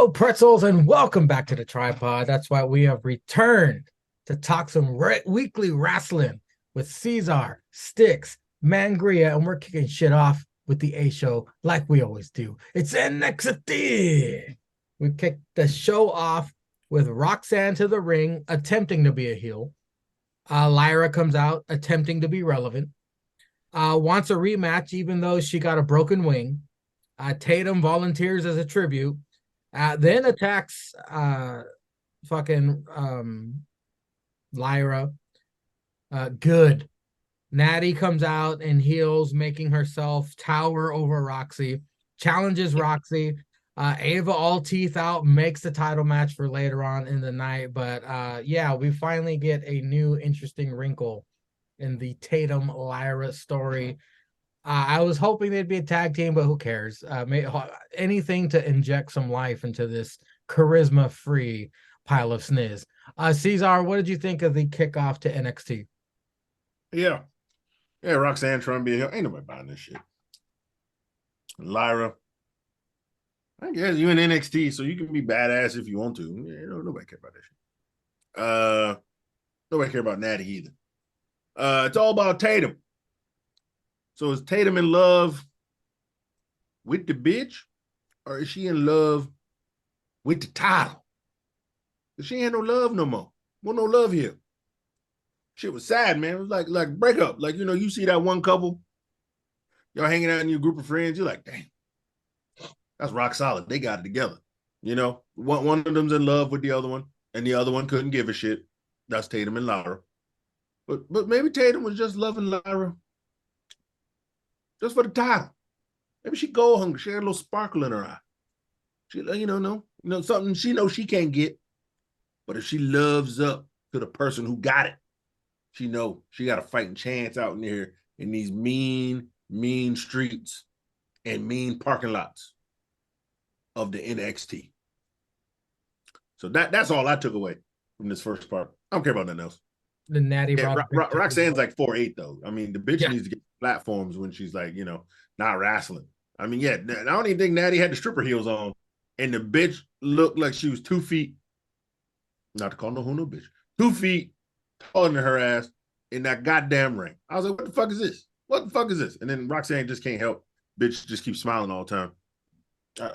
Hello, pretzels, and welcome back to the tripod. That's why we have returned to talk some weekly wrestling with Ceizar, Stix, Mangria, and we're kicking shit off with the A show like we always do. It's NXT. We kicked the show off with Roxanne to the ring, attempting to be a heel. Lyra comes out, attempting to be relevant. Wants a rematch, even though she got a broken wing. Tatum volunteers as a tribute. Then attacks fucking Lyra. Good. Natty comes out and heals, making herself tower over Roxy. Challenges Roxy. Ava all teeth out, makes the title match for later on in the night. But yeah, we finally get a new interesting wrinkle in the Tatum Lyra story. I was hoping they'd be a tag team, but who cares? Anything to inject some life into this charisma-free pile of sniz. Ceizar, what did you think of the kickoff to NXT? Yeah. Roxanne trying to be a heel. Ain't nobody buying this shit. Lyra, I guess you in NXT, so you can be badass if you want to. Nobody care about that shit. Nobody care about Natty either. It's all about Tatum. So is Tatum in love with the bitch, or is she in love with the title? She ain't no love no more. Want no love here. Shit was sad, man. It was like breakup. Like, you see that one couple, y'all hanging out in your group of friends, you're like, damn, that's rock solid. They got it together. One of them's in love with the other one, and the other one couldn't give a shit. That's Tatum and Lyra. But maybe Tatum was just loving Lyra just for the title. Maybe she gold hungry. She had a little sparkle in her eye. She, something she knows she can't get. But if she loves up to the person who got it, she know she got a fighting chance out in there in these mean streets and mean parking lots of the NXT. So that's all I took away from this first part. I don't care about nothing else. The Natty Roxanne's like 4'8" though. I mean, the bitch needs to get platforms when she's like, not wrestling. I mean, I don't even think Natty had the stripper heels on, and the bitch looked like she was 2 feet. Not to call no bitch. 2 feet taller than her ass in that goddamn ring. I was like, what the fuck is this? What the fuck is this? And then Roxanne just can't help. Bitch just keeps smiling all the time.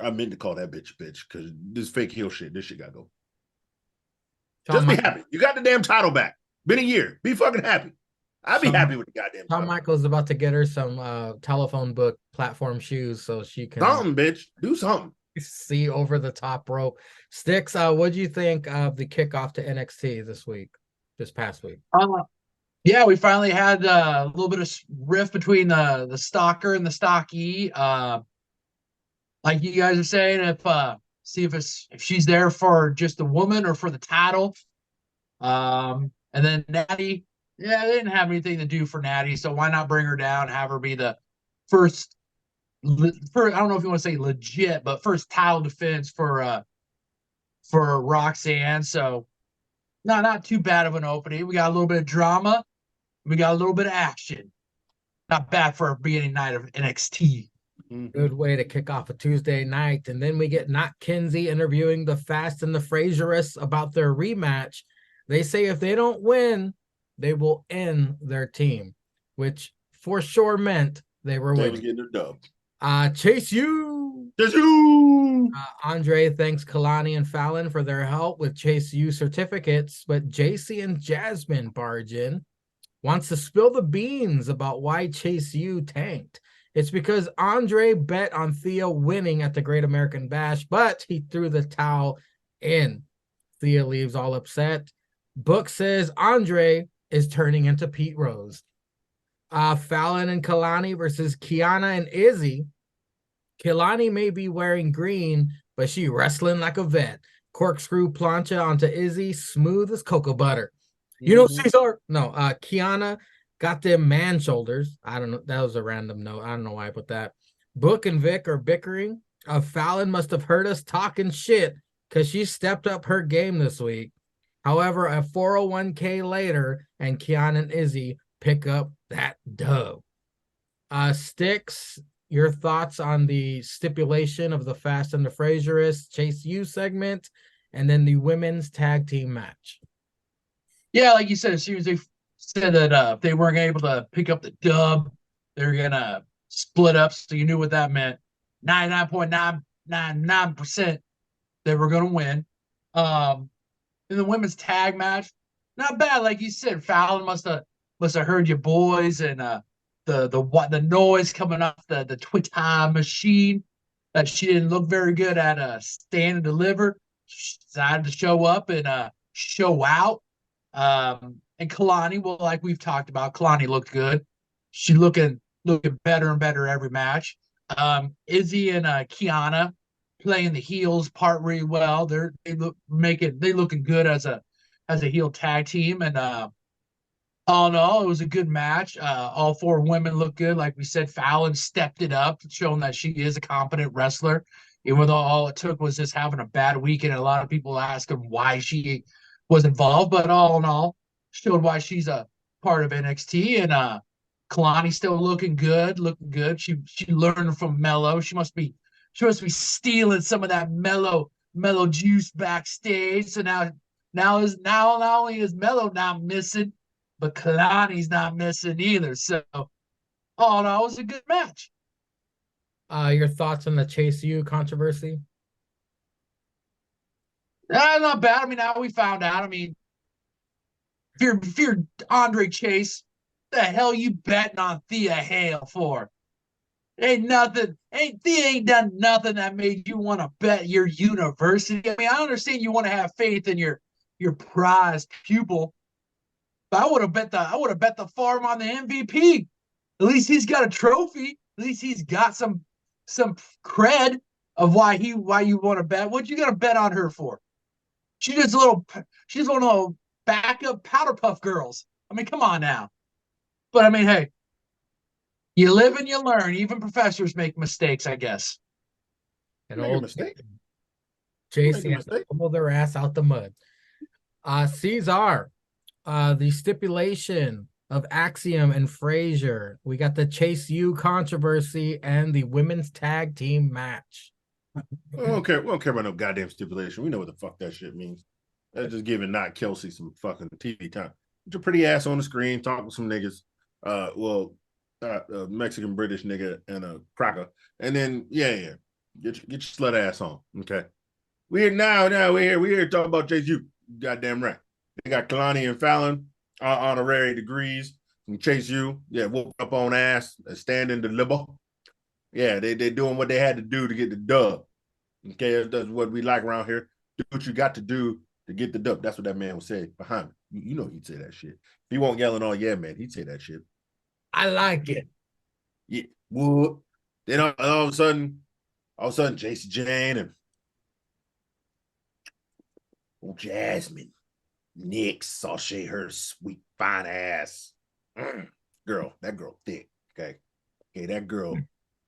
I meant to call that bitch because this fake heel shit, this shit got to go. Just be happy. You got the damn title back. Been a year. Be fucking happy. I'd be happy with the goddamn Shawn Michaels about to get her some telephone book platform shoes so she can something, bitch. Do something. See over the top rope. Stix, what do you think of the kickoff to NXT this past week? Yeah, we finally had a little bit of rift between the stalker and the stocky. Like you guys are saying, see if she's there for just the woman or for the title. And then Natty, they didn't have anything to do for Natty, so why not bring her down, have her be the first, I don't know if you want to say legit, but first title defense for Roxanne. So not too bad of an opening. We got a little bit of drama. We got a little bit of action. Not bad for a beginning night of NXT. Good way to kick off a Tuesday night. And then we get Not Kinsey interviewing the Fast and the Fraserists about their rematch. They say if they don't win, they will end their team, which for sure meant they were winning. They was getting a dub. Chase U. Andre thanks Kalani and Fallon for their help with Chase U certificates, but JC and Jasmine barge in. Wants to spill the beans about why Chase U tanked. It's because Andre bet on Thea winning at the Great American Bash, but he threw the towel in. Thea leaves all upset. Book says Andre is turning into Pete Rose. Fallon and Kalani versus Kiana and Izzy. Kalani may be wearing green, but she wrestling like a vet. Corkscrew plancha onto Izzy, smooth as cocoa butter. Ceizar? No, Kiana got them man shoulders. I don't know. That was a random note. I don't know why I put that. Book and Vic are bickering. Fallon must have heard us talking shit because she stepped up her game this week. However, a 401k later, and Kiana and Izzy pick up that dub. Stix, your thoughts on the stipulation of the Fast and the Fraserists Chase U segment, and then the women's tag team match. Yeah, like you said, as soon as they said that if they weren't able to pick up the dub, they're gonna split up. So you knew what that meant. 99.999% they were gonna win. In the women's tag match, not bad. Like you said, Fallon must have heard you boys and the noise coming off the Twitter machine that she didn't look very good at stand and deliver. She decided to show up and show out. And Kalani, well, like we've talked about, Kalani looked good. She looking better and better every match. Izzy and Kiana playing the heels part really well. They looking good as a heel tag team. And all in all, it was a good match. All four women look good. Like we said, Fallon stepped it up, showing that she is a competent wrestler. Even though all it took was just having a bad weekend, and a lot of people asking why she was involved. But all in all, showed why she's a part of NXT. And Kalani still looking good. She learned from Mello. She must be stealing some of that Mello juice backstage. So now not only is Mello not missing, but Kalani's not missing either. So, all in all, it was a good match. Your thoughts on the Chase U controversy? Not bad. I mean, now we found out. I mean, if you're Andre Chase, the hell you betting on Thea Hale for? Thea ain't done nothing that made you want to bet your university. I mean, I understand you want to have faith in your prized pupil. But I would have bet the farm on the MVP. At least he's got a trophy. At least he's got some cred of why you want to bet. What you got to bet on her for? She's one of those backup powder puff girls. I mean, come on now. But I mean, hey, you live and you learn. Even professors make mistakes, I guess. An old mistake. JC has to pull their ass out the mud. Ceizar. The stipulation of Axiom and Frazier. We got the Chase U controversy and the women's tag team match. We don't care about no goddamn stipulation. We know what the fuck that shit means. That's just giving not Kelsey some fucking TV time. Get your pretty ass on the screen, talk with some niggas. Mexican British nigga and a cracker. And then get your slut ass on. Okay. We're here talking about Chase U. Goddamn right. They got Kalani and Fallon honorary degrees from Chase U. Yeah, whoop up on ass, stand and deliver. Yeah, they doing what they had to do to get the dub. Okay, that's what we like around here. Do what you got to do to get the dub. That's what that man would say behind me. You know he'd say that shit. If he won't yelling all, yeah, man, he'd say that shit. I like it. Yeah, would. Then all of a sudden, JC Jane and Jasmine. Nick sashay her sweet fine ass. Girl, that girl thick. Okay, that girl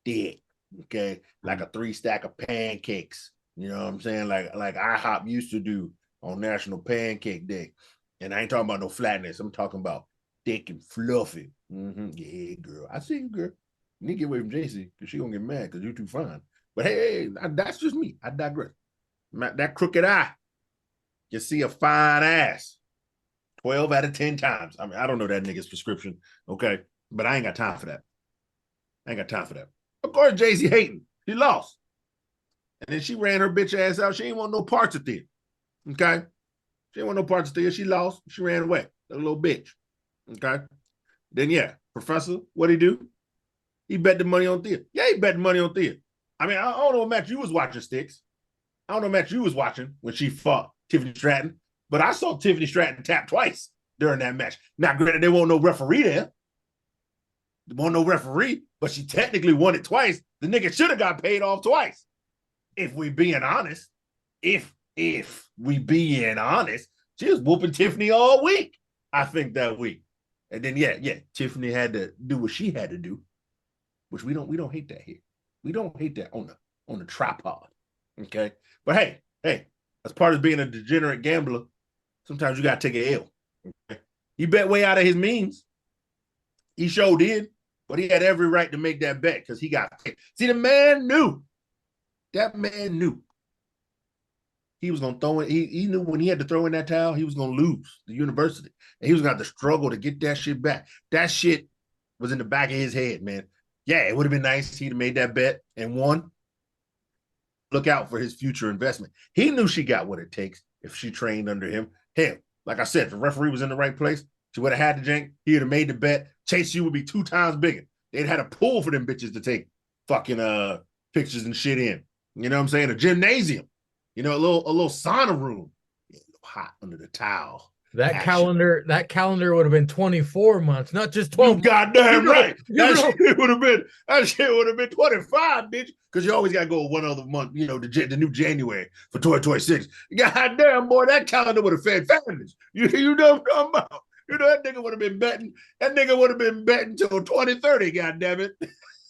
thick. Okay, like a 3-stack of pancakes. You know what I'm saying? Like IHOP used to do on National Pancake Day. And I ain't talking about no flatness. I'm talking about thick and fluffy. Yeah, girl. I see you, girl. You need to get away from JC because she gonna get mad because you're too fine. But hey, that's just me. I digress. That crooked eye. You see a fine ass 12 out of 10 times. I mean, I don't know that nigga's prescription, okay? But I ain't got time for that. Of course, Jay-Z hating. She lost. And then she ran her bitch ass out. She ain't want no parts of Thea, okay? She ain't want no parts of Thea. She lost. She ran away. That little bitch, okay? Then, Professor, what'd he do? He bet the money on Thea. Yeah, he bet the money on Thea. I mean, I don't know what match you was watching, Stix. I don't know what match you was watching when she fought Tiffany Stratton, but I saw Tiffany Stratton tap twice during that match. Now, granted, there wasn't no referee there. There wasn't no referee, but she technically won it twice. The nigga should have got paid off twice. If we being honest. If we being honest, she was whooping Tiffany all week, I think, that week. And then, Tiffany had to do what she had to do, which we don't hate that here. We don't hate that on the tripod, okay? But hey, as part of being a degenerate gambler, sometimes you got to take an L. Okay? He bet way out of his means. He sure did. but he had every right to make that bet because he got paid. See, the man knew. That man knew he was going to throw it. He knew when he had to throw in that towel, he was going to lose the university. And he was going to have to struggle to get that shit back. That shit was in the back of his head, man. Yeah, it would have been nice if he'd have made that bet and won. Look out for his future investment. He knew she got what it takes if she trained under him. Hell, like I said, if the referee was in the right place, she would have had the jank. He would have made the bet. Chase U would be 2 times bigger. They'd had a pool for them bitches to take fucking pictures and shit in. You know what I'm saying? A gymnasium. You know, a little sauna room. A little hot under the towel. That calendar would have been 24 months, not just 12. You goddamn right. That shit would have been 25, bitch. Because you always gotta go one other month, you know, the new January for 2026. Goddamn, boy, that calendar would have fed families. You know what I'm talking about? You know, that nigga would have been betting. That nigga would have been betting till 2030, goddamn it.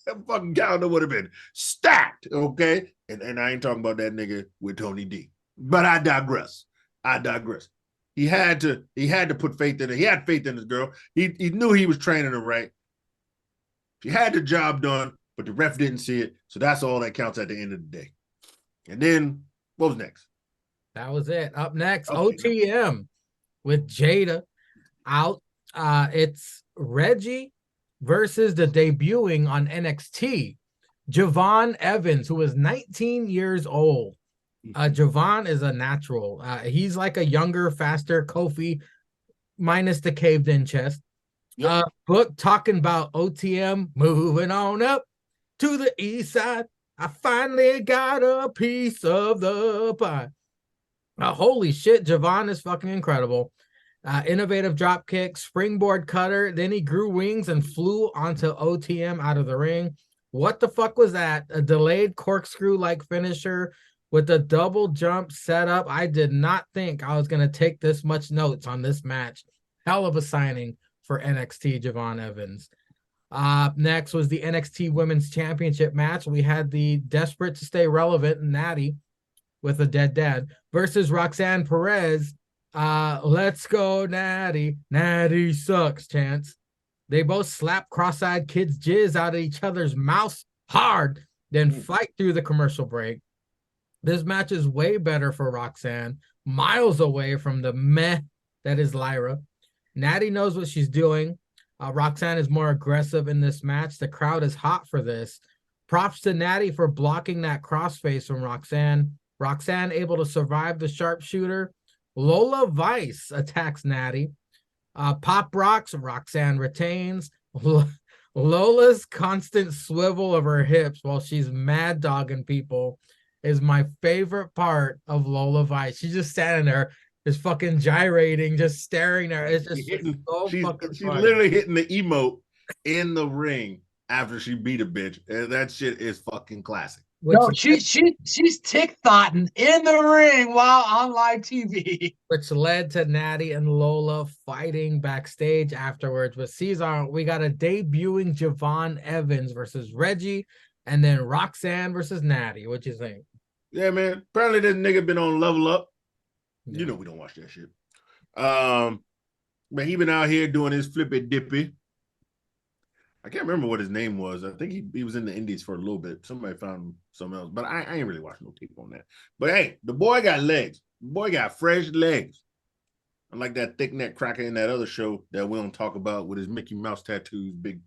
That fucking calendar would have been stacked, okay? And I ain't talking about that nigga with Tony D. But I digress. He had to put faith in it. He had faith in this girl. He knew he was training her right. She had the job done, but the ref didn't see it. So that's all that counts at the end of the day. And then what was next? That was it. Up next, okay. OTM with Jada out. It's Reggie versus the debuting on NXT, Javon Evans, who was 19 years old. Javon is a natural. He's like a younger, faster Kofi, minus the caved-in chest. Yep. Book talking about OTM moving on up to the east side. I finally got a piece of the pie. Holy shit, Javon is fucking incredible. Innovative drop kick, springboard cutter. Then he grew wings and flew onto OTM out of the ring. What the fuck was that? A delayed corkscrew-like finisher with a double jump setup. I did not think I was going to take this much notes on this match. Hell of a signing for NXT, Javon Evans. Next was the NXT Women's Championship match. We had the desperate to stay relevant Natty with a dead dad versus Roxanne Perez. Let's go, Natty. Natty sucks, chance. They both slap cross-eyed kids' jizz out of each other's mouths hard, then fight through the commercial break. This match is way better for Roxanne, miles away from the meh that is Lyra. Natty knows what she's doing. Roxanne is more aggressive in this match. The crowd is hot for this. Props to Natty for blocking that crossface from Roxanne. Roxanne able to survive the sharpshooter. Lola Vice attacks Natty. Pop rocks, Roxanne retains. Lola's constant swivel of her hips while she's mad dogging people is my favorite part of Lola Vice. She's just standing there, just fucking gyrating, just staring there. It's just she's literally hitting the emote in the ring after she beat a bitch. And that shit is fucking classic. No, she's tick-thotting in the ring while on live TV. Which led to Natty and Lola fighting backstage afterwards. With Ceizar, we got a debuting Javon Evans versus Reggie, and then Roxanne versus Natty. What you think? Yeah, man. Apparently this nigga been on Level Up. Yeah. You know we don't watch that shit. But he been out here doing his flippy dippy. I can't remember what his name was. I think he was in the Indies for a little bit. Somebody found something else, but I ain't really watching no tape on that. But hey, the boy got legs. The boy got fresh legs. Unlike that thick neck cracker in that other show that we don't talk about with his Mickey Mouse tattoos, big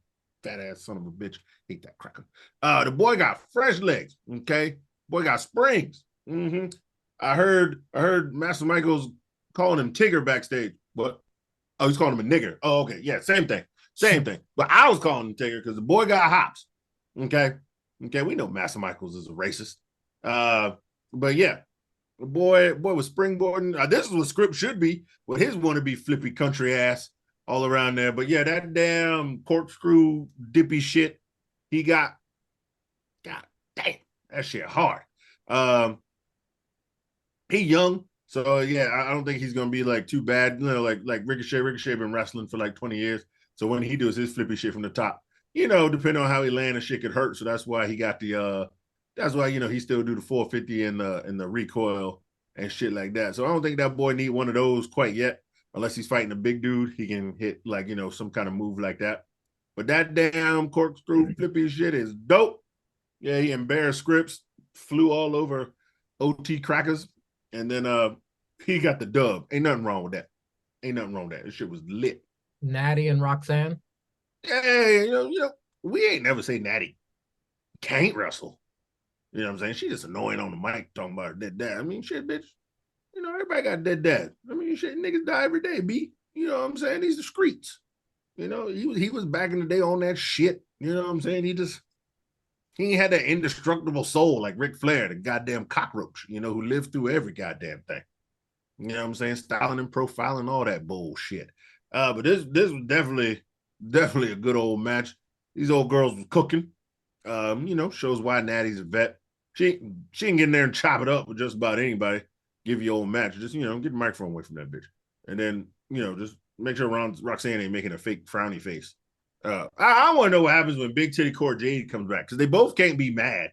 fat ass son of a bitch. Hate that cracker. The boy got fresh legs. Okay, boy got springs. I heard Master Michaels calling him Tigger backstage. What? Oh, he's calling him a nigger. Oh, okay, yeah, same thing. Same thing. But I was calling him Tigger because the boy got hops. Okay, we know Master Michaels is a racist. But yeah, the boy was springboarding. This is what Script should be with his wannabe flippy country ass all around there. But yeah, that damn corkscrew dippy shit he got. God damn, that shit hard. He young, so yeah, I don't think he's gonna be like too bad. You know, like Ricochet. Ricochet been wrestling for like 20 years. So when he does his flippy shit from the top, you know, depending on how he land, the shit could hurt. So that's why he got the that's why, you know, he still do the 450 and the recoil and shit like that. So I don't think that boy need one of those quite yet, unless he's fighting a big dude. He can hit like, you know, some kind of move like that. But that damn corkscrew flippy shit is dope. Yeah, he embarrassed Scripps, flew all over OT crackers, and then he got the dub. Ain't nothing wrong with that. Ain't nothing wrong with that. This shit was lit. Natty and Roxanne. Yeah, we ain't never say Natty can't wrestle. You know what I'm saying? She just annoying on the mic talking about her dead dad. I mean, shit, bitch. Everybody got dead dad. I mean, shit, niggas die every day, B. You know what I'm saying? These are streets. He was back in the day on that shit. You know what I'm saying? He ain't had that indestructible soul like Ric Flair, the goddamn cockroach, who lived through every goddamn thing. You know what I'm saying? Styling and profiling, all that bullshit. But this was definitely a good old match. These old girls was cooking. Shows why Natty's a vet. She can get in there and chop it up with just about anybody. Give you old match. Just, get the microphone away from that bitch. And then, just make sure Roxanne ain't making a fake frowny face. I want to know what happens when Big Titty Core Jade comes back, because they both can't be mad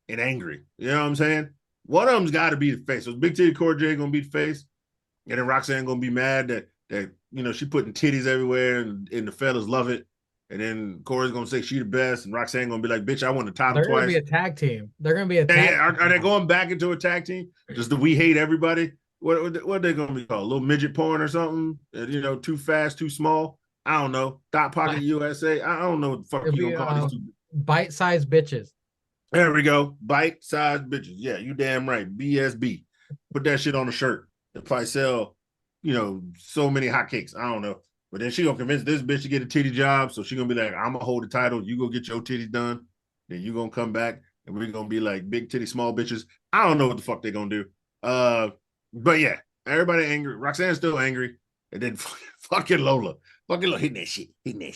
and angry. You know what I'm saying? One of them's got to be the face. So Big Titty Core Jade gonna be the face, and then Roxanne gonna be mad that she putting titties everywhere and the fellas love it. And then Corey's gonna say she the best, and Roxanne gonna be like, "Bitch, I won the title twice." They're gonna be a tag team. They're gonna be a tag. Yeah. Are they going back into a tag team? Just do we hate everybody? What are they gonna be called? A little midget porn or something? Too fast, too small. I don't know. Dot Pocket USA. I don't know what the fuck you gonna call these two. Bite-sized bitches. There we go. Bite-sized bitches. Yeah, you damn right. BSB. Put that shit on a shirt. They'll probably sell, so many hotcakes. I don't know. But then she gonna convince this bitch to get a titty job. So she gonna be like, I'm gonna hold the title. You go get your titties done. Then you gonna come back and we're gonna be like big titty, small bitches. I don't know what the fuck they gonna do. But yeah, everybody angry. Roxanne's still angry. And then fucking Lola. Fucking Lola hitting that shit. Hitting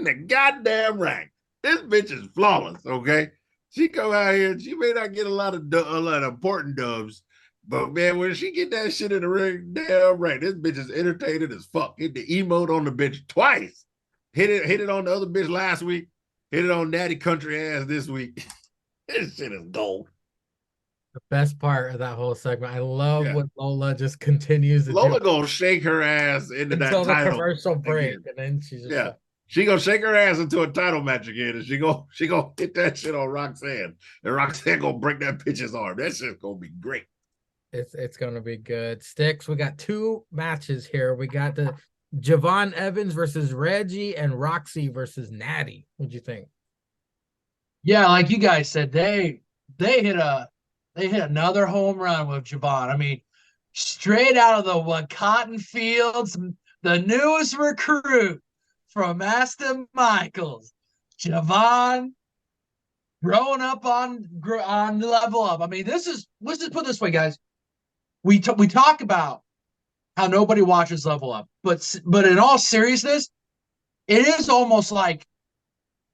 the goddamn ring. This bitch is flawless, okay? She come out here, she may not get a lot of important dubs, but man, when she get that shit in the ring, damn right, this bitch is entertaining as fuck. Hit the emote on the bitch twice. Hit it on the other bitch last week. Hit it on Natty Country ass this week. This shit is gold. The best part of that whole segment, I love when Lola just continues to Lola gonna shake her ass into that title until the commercial break, again. and then she's just she gonna shake her ass into a title match again, and she gonna hit that shit on Roxanne, and Roxanne gonna break that bitch's arm. That shit's gonna be great. It's gonna be good. Stix, we got two matches here. We got the Javon Evans versus Reggie and Roxy versus Natty. What'd you think? Yeah, like you guys said, they hit another home run with Javon. I mean, straight out of the Cotton Fields, the newest recruit from Aston Michaels, Javon, growing up on Level Up. I mean, let's just put it this way, guys. We talk about how nobody watches Level Up, but in all seriousness, it is almost like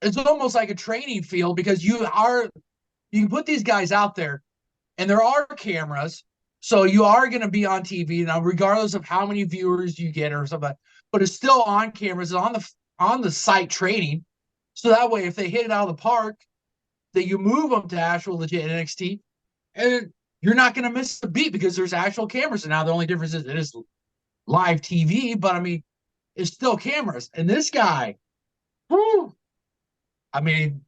a training field, because you can put these guys out there, and there are cameras, so you are going to be on TV now, regardless of how many viewers you get or something. But it's still on cameras, on the site training, so that way if they hit it out of the park, that you move them to actual legit NXT, and you're not going to miss a beat because there's actual cameras. And now the only difference is it is live TV, but I mean, it's still cameras. And this guy, whew, I mean,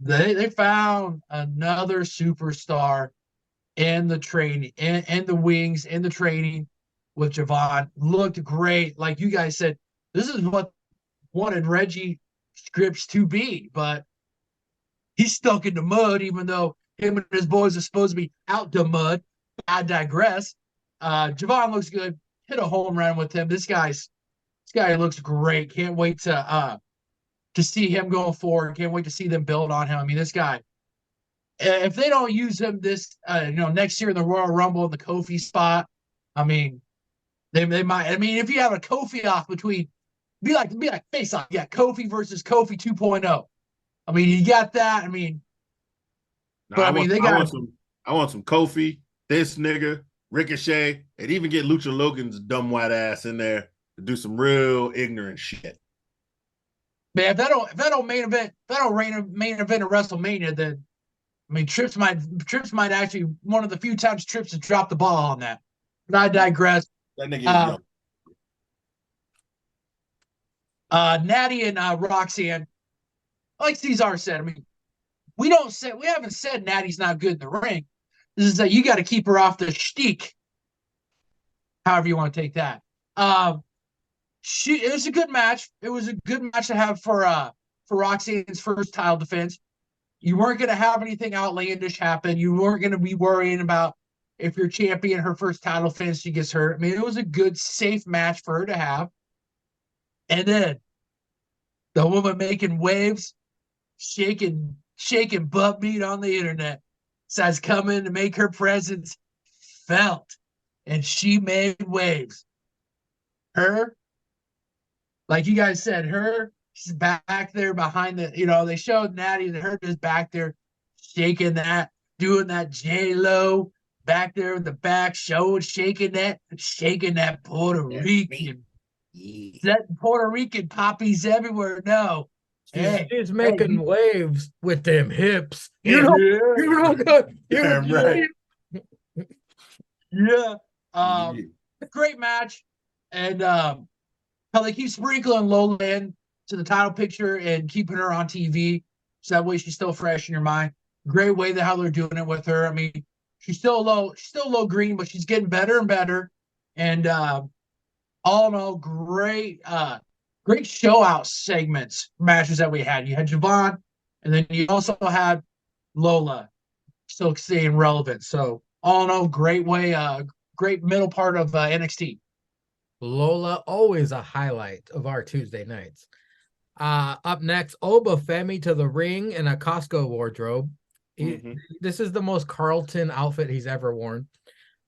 they found another superstar in the training, and the wings, in the training with Javon. Looked great. Like you guys said, this is what wanted Reggie Scripps to be, but he's stuck in the mud, even though him and his boys are supposed to be out the mud. I digress. Javon looks good. Hit a home run with him. This guy looks great. Can't wait to see him going forward. Can't wait to see them build on him. I mean, this guy, if they don't use him next year in the Royal Rumble in the Kofi spot, I mean, they might. I mean, if you have a Kofi off between, be like face off. Yeah, Kofi versus Kofi 2.0. I mean, you got that. I mean, I want some Kofi, this nigga, Ricochet, and even get Lucha Logan's dumb white ass in there to do some real ignorant shit. Man, if that don't main event of WrestleMania, then I mean, Trips might actually one of the few times Trips has dropped the ball on that. But I digress. That nigga is young. Natty and Roxanne, like Ceizar said, I mean, we haven't said Natty's not good in the ring. This is that you got to keep her off the Stix, however you want to take that. It was a good match. It was a good match to have for Roxanne's first title defense. You weren't going to have anything outlandish happen. You weren't going to be worrying about if your champion, her first title defense, she gets hurt. I mean, it was a good, safe match for her to have. And then the woman making waves, shaking butt meat on the internet, decides coming to make her presence felt. And she made waves. Her, like you guys said, she's back there behind they showed Natty and her just back there shaking that, doing that J-Lo back there in the back, shaking that Puerto Rican. Setting Puerto Rican poppies everywhere. No. She's making waves with them hips. You're not good. Right. Yeah. Great match. And how they keep sprinkling Lola in to the title picture and keeping her on TV. So that way she's still fresh in your mind. Great way how they're doing it with her. I mean, she's still low green, but she's getting better and better. And all in all, great show out segments, matches that we had. You had Javon, and then you also had Lola still staying relevant. So all in all, great middle part of NXT. Lola, always a highlight of our Tuesday nights. Up next, Oba Femi to the ring in a Costco wardrobe. This is the most Carlton outfit he's ever worn.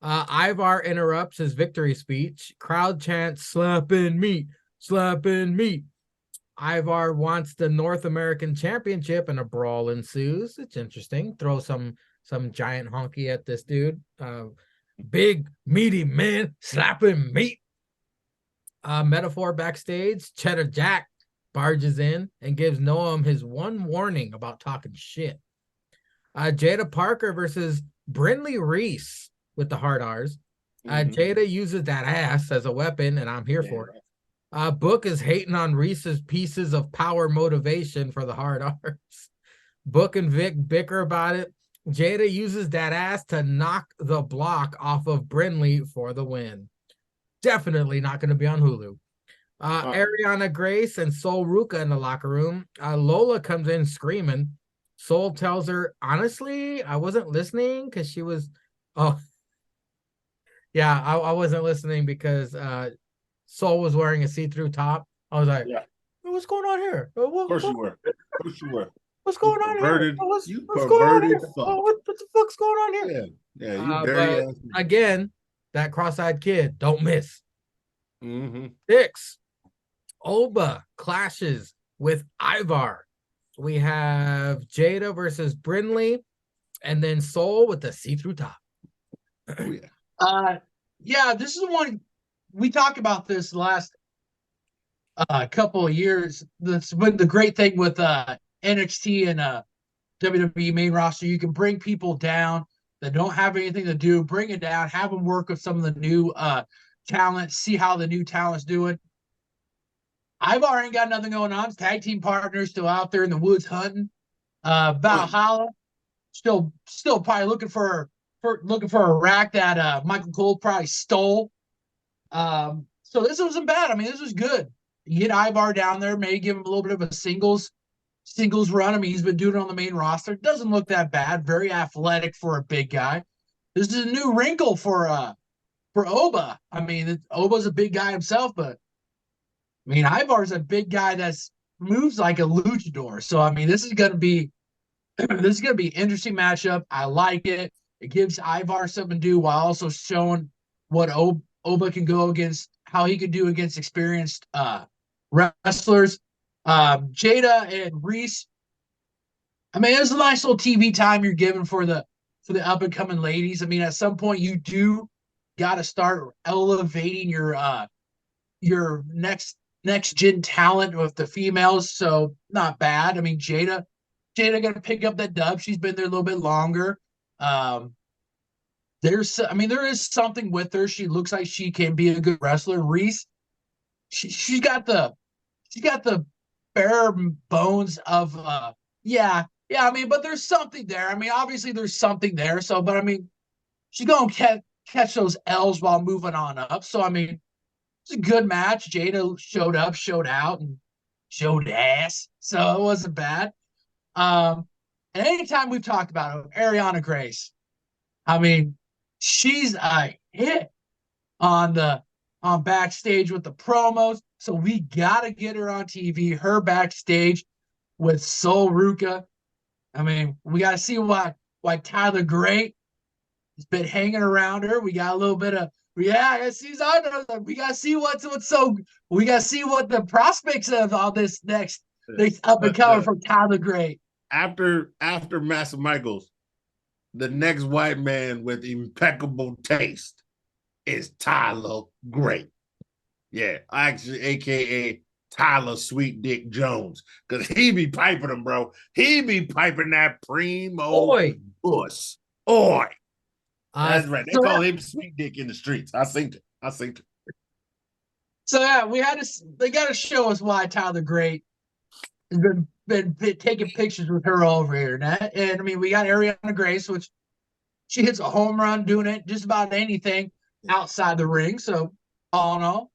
Ivar interrupts his victory speech. Crowd chants, slapping meat, slapping meat. Ivar wants the North American Championship and a brawl ensues. It's interesting. Throw some giant honky at this dude. Big, meaty man slapping meat. Metaphor backstage, Cheddar Jack barges in and gives Noam his one warning about talking shit. Jada Parker versus Brindley Reese with the hard R's. Jada uses that ass as a weapon, and I'm here for it. Book is hating on Reese's pieces of power motivation for the hard R's. Book and Vic bicker about it. Jada uses that ass to knock the block off of Brindley for the win. Definitely not going to be on Hulu. Ariana Grace and Sol Ruka in the locker room. Lola comes in screaming. Sol tells her, honestly, I wasn't listening because she was... Oh, yeah, I wasn't listening because Sol was wearing a see-through top. I was like, what's going on here? Of course you were. What's going on here? What's going on here? What the fuck's going on here? Yeah, you dirty ass. Again, that cross-eyed kid, don't miss. Mm-hmm. Stix. Oba clashes with Ivar. We have Jada versus Brindley, and then Sol with the see-through top. This is one we talked about this last couple of years. That's been the great thing with NXT and WWE main roster. You can bring people down that don't have anything to do, bring it down, have them work with some of the new talent, see how the new talent's doing. Ivar ain't got nothing going on. His tag team partners still out there in the woods hunting. Valhalla still probably looking for a rack that Michael Cole probably stole. So this wasn't bad. I mean, this was good. You get Ivar down there, maybe give him a little bit of a singles run. I mean, he's been doing it on the main roster. Doesn't look that bad. Very athletic for a big guy. This is a new wrinkle for Oba. I mean, Oba's a big guy himself, but I mean, Ivar's a big guy that moves like a luchador. So I mean, this is gonna be an interesting matchup. I like it. It gives Ivar something to do while also showing what Oba can go against, how he can do against experienced wrestlers. Jada and Reese. I mean, it was a nice little TV time you're giving for the up and coming ladies. I mean, at some point you do got to start elevating your next gen talent with the females. So not bad. I mean, Jada got to pick up that dub. She's been there a little bit longer. There is something with her. She looks like she can be a good wrestler. Reese, she's got the she's got the bare bones of yeah. I mean, but there's something there. I mean, obviously there's something there. So, but I mean, she's gonna catch those L's while moving on up. So I mean, it's a good match. Jada showed up, showed out, and showed ass. So it wasn't bad. And anytime we've talked about her, Ariana Grace, I mean, she's a hit on the on backstage with the promos. So we gotta get her on TV, her backstage with Sol Ruka. I mean, we gotta see why Tyler Great has been hanging around her. We got a little bit of Ceizar. We gotta see what's so we gotta see what the prospects of all this next up and coming from Tyler Great. After Master Michaels, the next white man with impeccable taste is Tyler Great. Yeah, actually, aka Tyler Sweet Dick Jones, because he be piping them, bro. He be piping that primo puss. Oi. That's right. They call him Sweet Dick in the streets. I think it. So yeah, they got to show us why Tyler Great has been taking pictures with her all over the internet. And I mean, we got Ariana Grace, which she hits a home run doing it just about anything outside the ring. So all in all,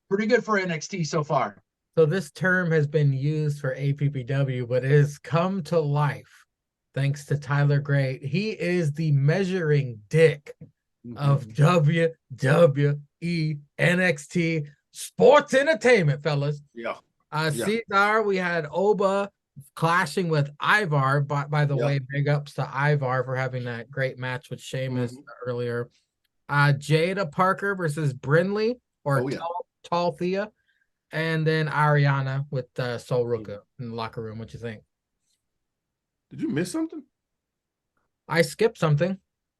pretty good for NXT so far. So this term has been used for APPW, but it has come to life thanks to Tyler Great. He is the measuring dick of WWE NXT sports entertainment, fellas. Yeah. Ceizar, we had Oba clashing with Ivar. By the way, big ups to Ivar for having that great match with Sheamus earlier. Jada Parker versus Brindley or Tall Thea. And then Ariana with Sol Ruka in the locker room. What you think? Did you miss something? I skipped something.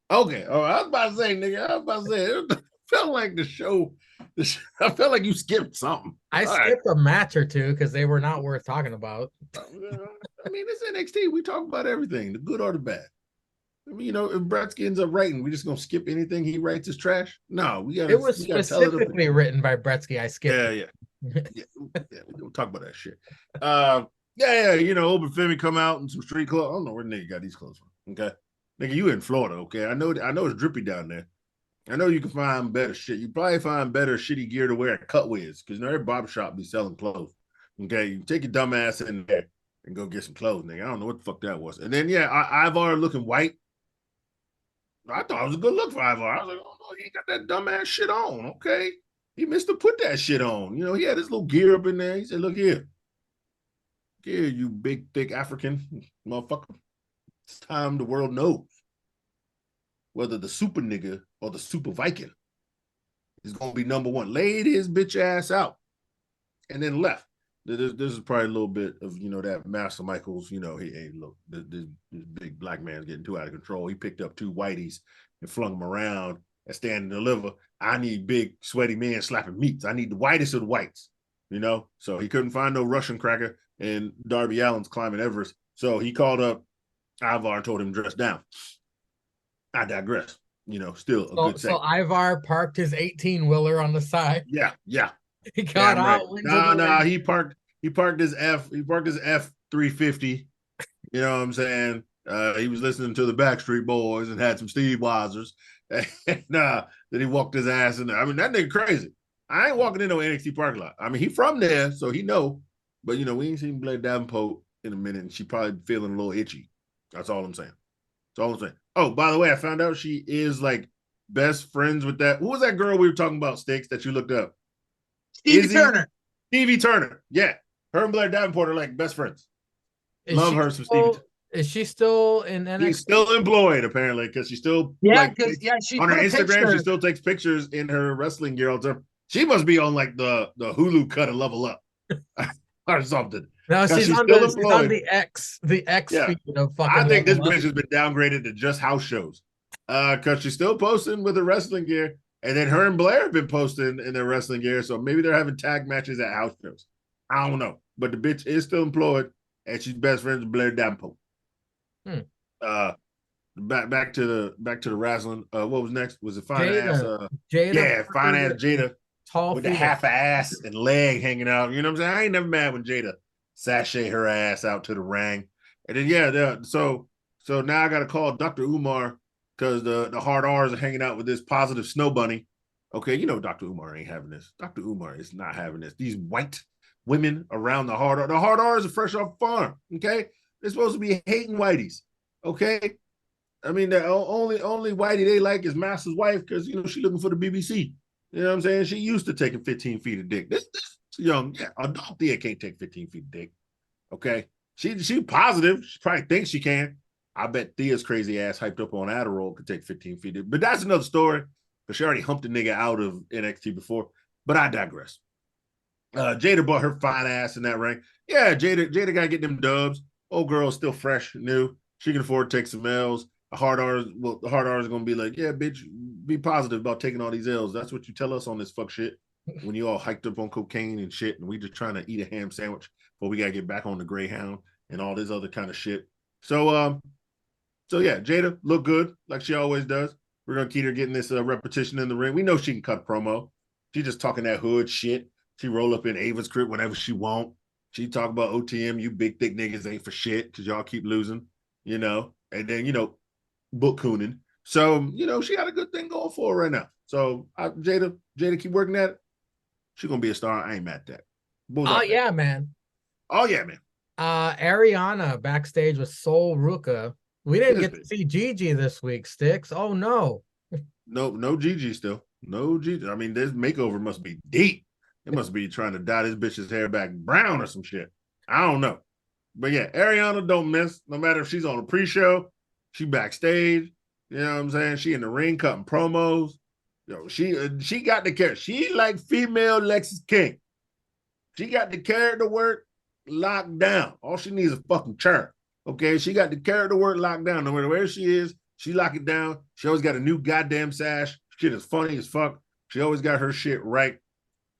Okay. Oh, I was about to say, nigga. It felt like the show. I felt like you skipped something. I skipped a match or two because they were not worth talking about. I mean, it's NXT. We talk about everything, the good or the bad. I mean, if Bretsky ends up writing, we just gonna skip anything he writes as trash? No, we gotta. It was specifically written by Bretsky. I skipped. Yeah. We don't talk about that shit. Open Femi come out in some street clothes. I don't know where the nigga got these clothes from. Okay, nigga, you in Florida? Okay, I know it's drippy down there. I know you can find better shit. You probably find better shitty gear to wear at Cutways because every barbershop be selling clothes. Okay, you take your dumb ass in there and go get some clothes, nigga. I don't know what the fuck that was. And then Ivar looking white. I thought it was a good look for Ivar. I was like, oh no, he ain't got that dumb ass shit on. Okay. He missed to put that shit on. He had his little gear up in there. He said, look here. Here, you big, thick African motherfucker. It's time the world knows whether the super nigga or the super Viking is going to be number one. Laid his bitch ass out and then left. This is probably a little bit of, that Master Michaels, hey, look, this big black man's getting too out of control. He picked up two whiteys and flung them around and stand and deliver. I need big, sweaty men slapping meats. I need the whitest of the whites, So he couldn't find no Russian cracker, and Darby Allin's climbing Everest. So he called up Ivar and told him to dress down. I digress. Still a good So Ivar parked his 18-wheeler on the side. Yeah. He got out. Right. He parked his F350. You know what I'm saying? He was listening to the Backstreet Boys and had some Steve Weisers. And then he walked his ass in there. I mean, that nigga crazy. I ain't walking in no NXT parking lot. I mean, he from there, so he know. But, we ain't seen Blair Davenport in a minute, and she probably feeling a little itchy. That's all I'm saying. Oh, by the way, I found out she is, best friends with that. Who was that girl we were talking about, Stix, that you looked up? Stevie Turner. Yeah. Her and Blair Davenport are, best friends. Love her some Stevie Turner. Is she still in NXT? She's still employed, apparently, because she still she on her Instagram. She still takes pictures in her wrestling gear all the time. She must be on the Hulu cut of Level Up or something. No, she's on the X feed of fucking. I think this bitch has been downgraded to just house shows, because she's still posting with her wrestling gear, and then her and Blair have been posting in their wrestling gear. So maybe they're having tag matches at house shows. I don't know, but the bitch is still employed, and she's best friends with Blair Davenport. Back to the wrestling. What was next? Was it fine ass? Jada. Yeah, fine ass Jada tall with the feet. half ass and leg hanging out. You know what I'm saying? I ain't never mad when Jada sashay her ass out to the ring. And then so now I gotta call Dr. Umar because the hard R's are hanging out with this positive snow bunny. Okay, you know Dr. Umar ain't having this. Dr. Umar is not having this. These white women around the hard R. The hard R's are fresh off farm. Okay, they're supposed to be hating whiteys. Okay, I mean the only whitey they like is Master's wife because she looking for the BBC. You know what I'm saying? She used to taking 15 feet of dick. This young adult Thea can't take 15 feet of dick. Okay, she positive. She probably thinks she can. I bet Thea's crazy ass hyped up on Adderall could take 15 feet. But that's another story because she already humped a nigga out of NXT before. But I digress. Jada bought her fine ass in that ring. Yeah, Jada got to get them dubs. Old girl's still fresh, new. She can afford to take some L's. The hard R's are going to be like, yeah, bitch, be positive about taking all these L's. That's what you tell us on this fuck shit when you all hiked up on cocaine and shit and we just trying to eat a ham sandwich but we got to get back on the Greyhound and all this other kind of shit. So yeah, Jada look good like she always does. We're going to keep her getting this repetition in the ring. We know she can cut a promo. She just talking that hood shit. She roll up in Ava's crib whenever she want. She talk about OTM, you big thick niggas ain't for shit because y'all keep losing, and then, book cooning. So, she got a good thing going for her right now. So Jada keep working at it. She's going to be a star. I ain't mad at that. Oh, yeah, man. Oh, yeah, man. Ariana backstage with Sol Ruka. We didn't get to see Gigi this week, Stix. Oh, no. No Gigi still. No Gigi. I mean, this makeover must be deep. It must be trying to dye this bitch's hair back brown or some shit. I don't know. But yeah, Ariana don't miss. No matter if she's on a pre-show, she backstage. You know what I'm saying? She in the ring cutting promos. She got the character. She like female Lexis King. She got the character work locked down. All she needs is a fucking churn. Okay, she got the character work locked down. No matter where she is, she lock it down. She always got a new goddamn sash. Shit is funny as fuck. She always got her shit right.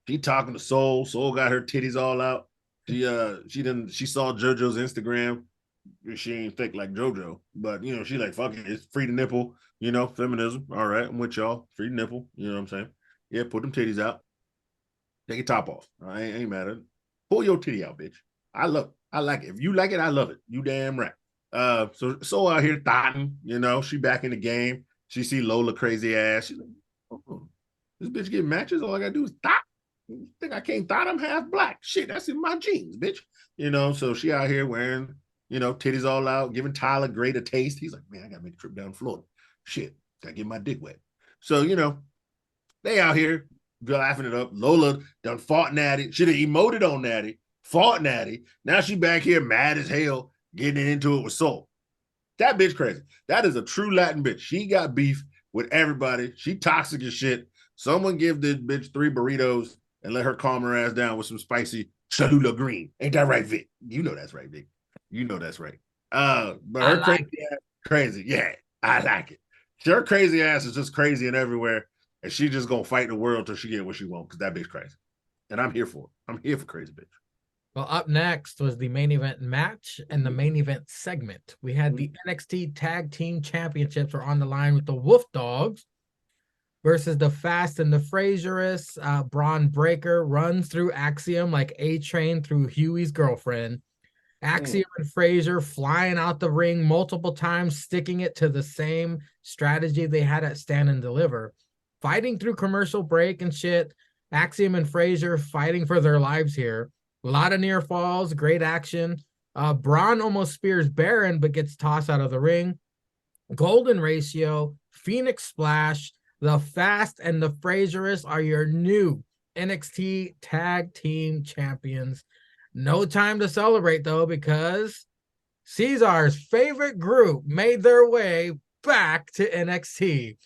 She talking to Soul. Soul got her titties all out. She saw JoJo's Instagram. She ain't thick like JoJo, but she like fuck it. It's free to nipple. Feminism. All right, I'm with y'all. Free to nipple. You know what I'm saying? Yeah, put them titties out. Take your top off. I ain't mad at it. Pull your titty out, bitch. I like it. If you like it, I love it. You damn right. So out here thotting, she back in the game. She see Lola crazy ass. She's like, oh, this bitch get matches. All I gotta do is thot. You think I can't thought I'm half black? Shit, that's in my genes, bitch. So she out here wearing, titties all out, giving Tyler Great a taste. He's like, man, I gotta make a trip down to Florida. Shit, gotta get my dick wet. So, they out here laughing it up. Lola done fought Natty. Should have emoted on Natty, fought Natty. Now she back here mad as hell, getting into it with Soul. That bitch crazy. That is a true Latin bitch. She got beef with everybody. She toxic as shit. Someone give this bitch 3 burritos and let her calm her ass down with some spicy Cholula green. Ain't that right, Vic? You know that's right, Vic. You know that's right. But her crazy ass, crazy. Yeah, I like it. Her crazy ass is just crazy and everywhere. And she just gonna fight the world till she get what she wants because that bitch crazy. And I'm here for it. I'm here for crazy bitch. Well, up next was the main event match and the main event segment. We had the NXT Tag Team Championships were on the line with the Wolf Dogs versus the Fast and the Fraserists. Braun Breaker runs through Axiom like A-Train through Huey's girlfriend. Axiom and Fraser flying out the ring multiple times, sticking it to the same strategy they had at Stand and Deliver. Fighting through commercial break and shit. Axiom and Fraser fighting for their lives here. A lot of near falls, great action. Braun almost spears Baron, but gets tossed out of the ring. Golden Ratio, Phoenix Splash, the Fast and the Fraserists are your new NXT Tag Team Champions. No time to celebrate, though, because Ceizar's favorite group made their way back to NXT.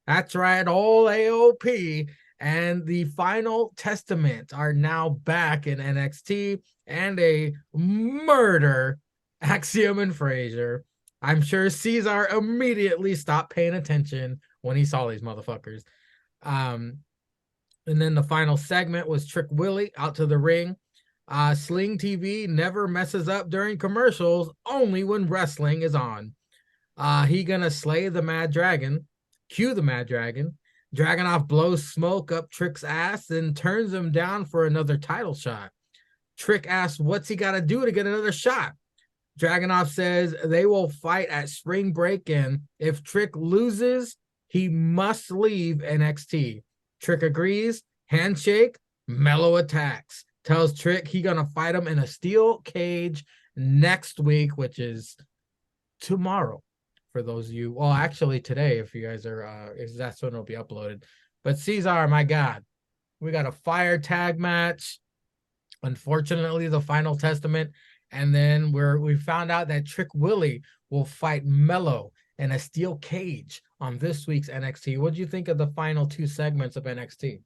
That's right, all AOP and the Final Testament are now back in NXT, and a murder Axiom and Fraser. I'm sure Ceizar immediately stopped paying attention when he saw these motherfuckers. And then the final segment was Trick Willie out to the ring. Sling TV never messes up during commercials, only when wrestling is on. He gonna slay the Mad Dragon, cue the Mad Dragon. Dragunov blows smoke up Trick's ass and turns him down for another title shot. Trick asks what's he got to do to get another shot. Dragunov says they will fight at spring break, and if Trick loses, he must leave NXT. Trick agrees, handshake, Mello attacks, tells Trick he gonna fight him in a steel cage next week, which is tomorrow. For those of you, well, actually today, if you guys are, that's when it'll be uploaded. But Ceizar, my God, we got a fire tag match. Unfortunately, the final testament. And then we found out that Trick Willie will fight Mello in a steel cage on this week's NXT. What do you think of the final 2 segments of NXT?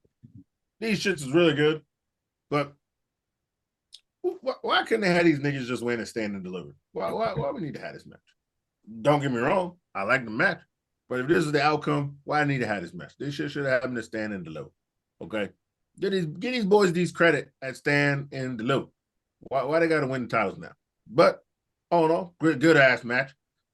These shits is really good, but why couldn't they have these niggas just win and stand and deliver? Why we need to have this match? Don't get me wrong, I like the match, but if this is the outcome, why I need to have this match? They should have them to stand and deliver. Okay, get these boys these credit at stand and deliver. Why they got to win the titles now? But all in all, good ass match.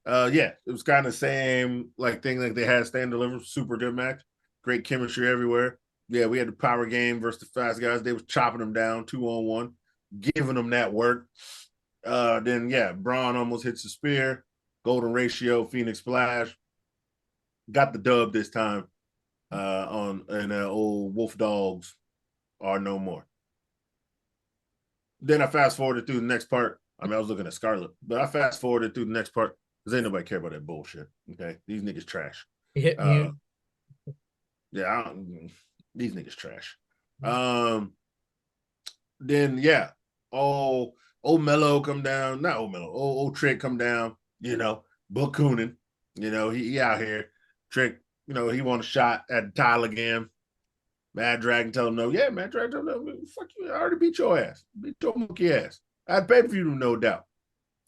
Yeah, it was kind of the same thing like they had stand and deliver. Super good match, great chemistry everywhere. Yeah, we had the power game versus the fast guys. They was chopping them down 2-on-1, giving them that work. Then yeah, Braun almost hits the spear. Golden Ratio, Phoenix Splash. Got the dub this time and old Wolf Dogs are no more. Then I fast forwarded through the next part. I mean, I was looking at Scarlet, but I fast forwarded through the next part because ain't nobody care about that bullshit. Okay, these niggas trash. These niggas trash. Then yeah, old Mello come down, not old Mello, old Trick come down. You know, Book Coonan, you know, he out here. Trick, you know, he want a shot at the title again. Mad Dragon tell him no. Yeah, Mad Dragon tell him no. Fuck you, I already beat your ass. Beat your monkey ass. I'd pay for you, no doubt.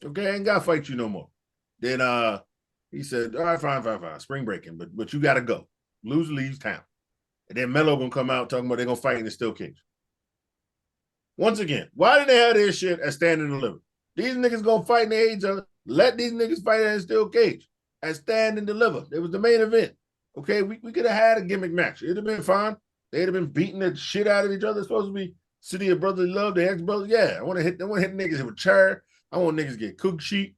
Okay, I ain't gotta fight you no more. Then he said, all right, fine. Spring breaking, but you gotta go. Loser leaves town. And then Mello gonna come out talking about they're gonna fight in the steel cage. Once again, why did they have this shit at stand and deliver? These niggas gonna fight in the age of let these niggas fight in a steel cage at stand and deliver. It was the main event. Okay, we could have had a gimmick match. It'd have been fine. They'd have been beating the shit out of each other. It's supposed to be City of Brotherly Love, the ex-brothers. Yeah, I want to hit niggas with a chair. I want niggas to get cook sheet.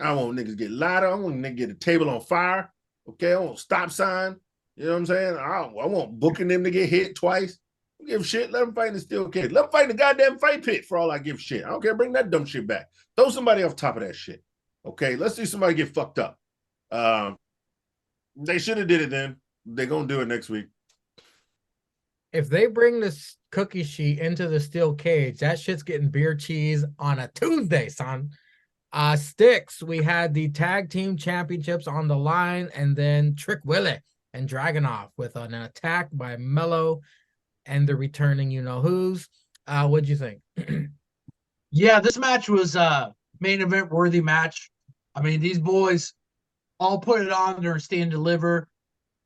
I want niggas to get ladder. I want niggas to get a table on fire. Okay, I want stop sign. You know what I'm saying? I want booking them to get hit twice. I don't give a shit. Let them fight in the steel cage. Let them fight in the goddamn fight pit for all I give a shit. I don't care. Bring that dumb shit back. Throw somebody off top of that shit. Okay, let's see somebody get fucked up. They should have did it then. They're going to do it next week. If they bring this cookie sheet into the steel cage, that shit's getting beer cheese on a Tuesday, son. Stix, we had the tag team championships on the line, and then Trick Willie and Dragunov with an attack by Mello and the returning you-know-who's. What'd you think? Yeah, this match was main event worthy match. I mean, these boys all put it on their stand deliver.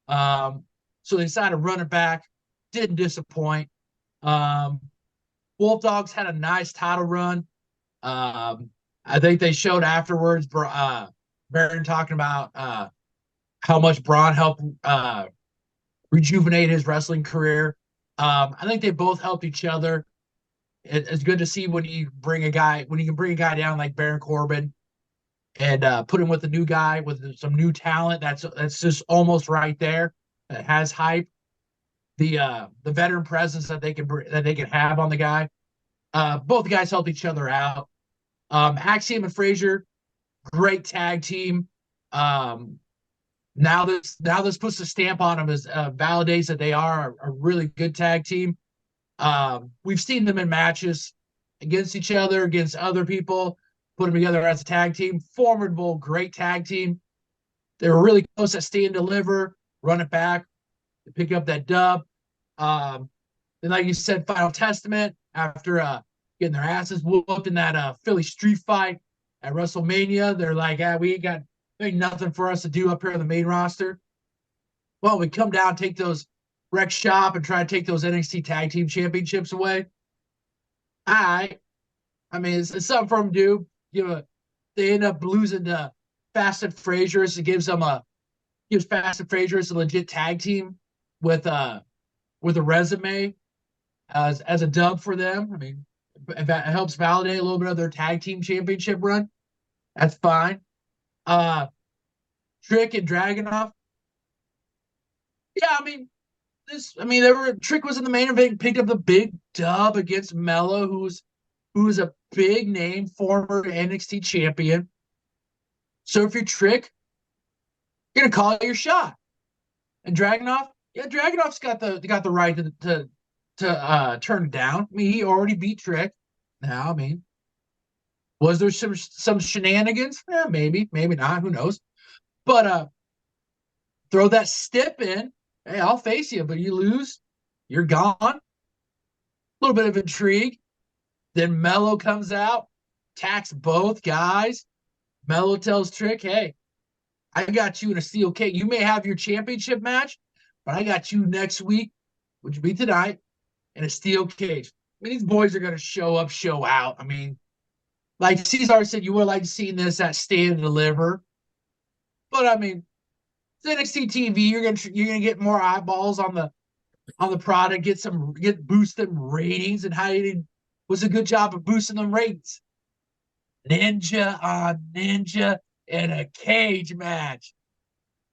So they decided to run it back. Didn't disappoint. Wolf Dogs had a nice title run. I think they showed afterwards Baron talking about how much Braun helped rejuvenate his wrestling career. I think they both helped each other. It's good to see when you can bring a guy down like Baron Corbin and put him with a new guy with some new talent. That's just almost right there. That has hype. The veteran presence that they can have on the guy. Both guys helped each other out. Axiom and Frazier, great tag team. Now this puts a stamp on them as validates that they are a really good tag team. We've seen them in matches against each other, against other people, put them together as a tag team. Formidable, great tag team. They were really close at stay and deliver, run it back, pick up that dub. Then, like you said, Final Testament after getting their asses whooped in that Philly street fight at WrestleMania. They're like, we ain't nothing for us to do up here on the main roster. Well, we come down, take those wreck shop and try to take those NXT Tag Team Championships away. I mean, it's something for them to do. They end up losing to Fast and Frazier. So it gives Fast and Frazier a legit tag team with a resume as a dub for them. I mean, if that helps validate a little bit of their tag team championship run, that's fine. Trick and Dragunov. Yeah, I mean, Trick was in the main event, picked up the big dub against Mello, who's a big name, former NXT champion. So if you're Trick, you're gonna call your shot. And Dragunov, yeah, Dragunov's got the right to turn it down. I mean, he already beat Trick. Now, I mean, was there some shenanigans? Yeah, maybe not. Who knows? But throw that stip in. Hey, I'll face you, but you lose, you're gone. A little bit of intrigue. Then Mello comes out, attacks both guys. Mello tells Trick, hey, I got you in a steel cage. You may have your championship match, but I got you next week, which will be tonight, in a steel cage. I mean, these boys are going to show up, show out. I mean, like Ceizar said, you would like to see this at Stand and Deliver. But I mean, it's NXT TV. You're gonna get more eyeballs on the product, boost them ratings, and Hayden was a good job of boosting them ratings. Ninja on Ninja in a cage match.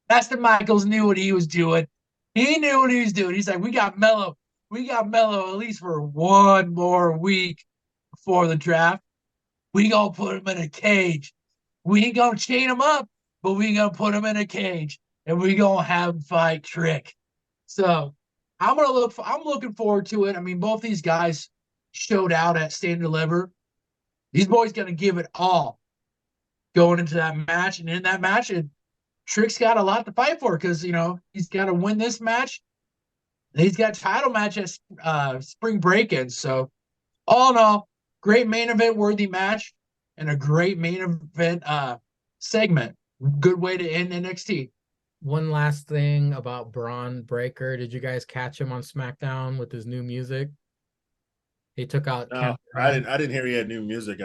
Master Michaels knew what he was doing. He knew what he was doing. He's like, we got Mello at least for one more week before the draft. We gonna put him in a cage. We ain't gonna chain him up, but we gonna put him in a cage, and we gonna have him fight Trick. So I'm looking forward to it. I mean, both these guys showed out at Stand and Deliver. These boys gonna give it all going into that match, and in that match, Trick's got a lot to fight for because he's got to win this match. He's got a title match at Spring Break-In. So all in all, great main event worthy match and a great main event segment. Good way to end NXT. One last thing about Braun Breaker. Did you guys catch him on SmackDown with his new music? He took out. No, I didn't hear he had new music.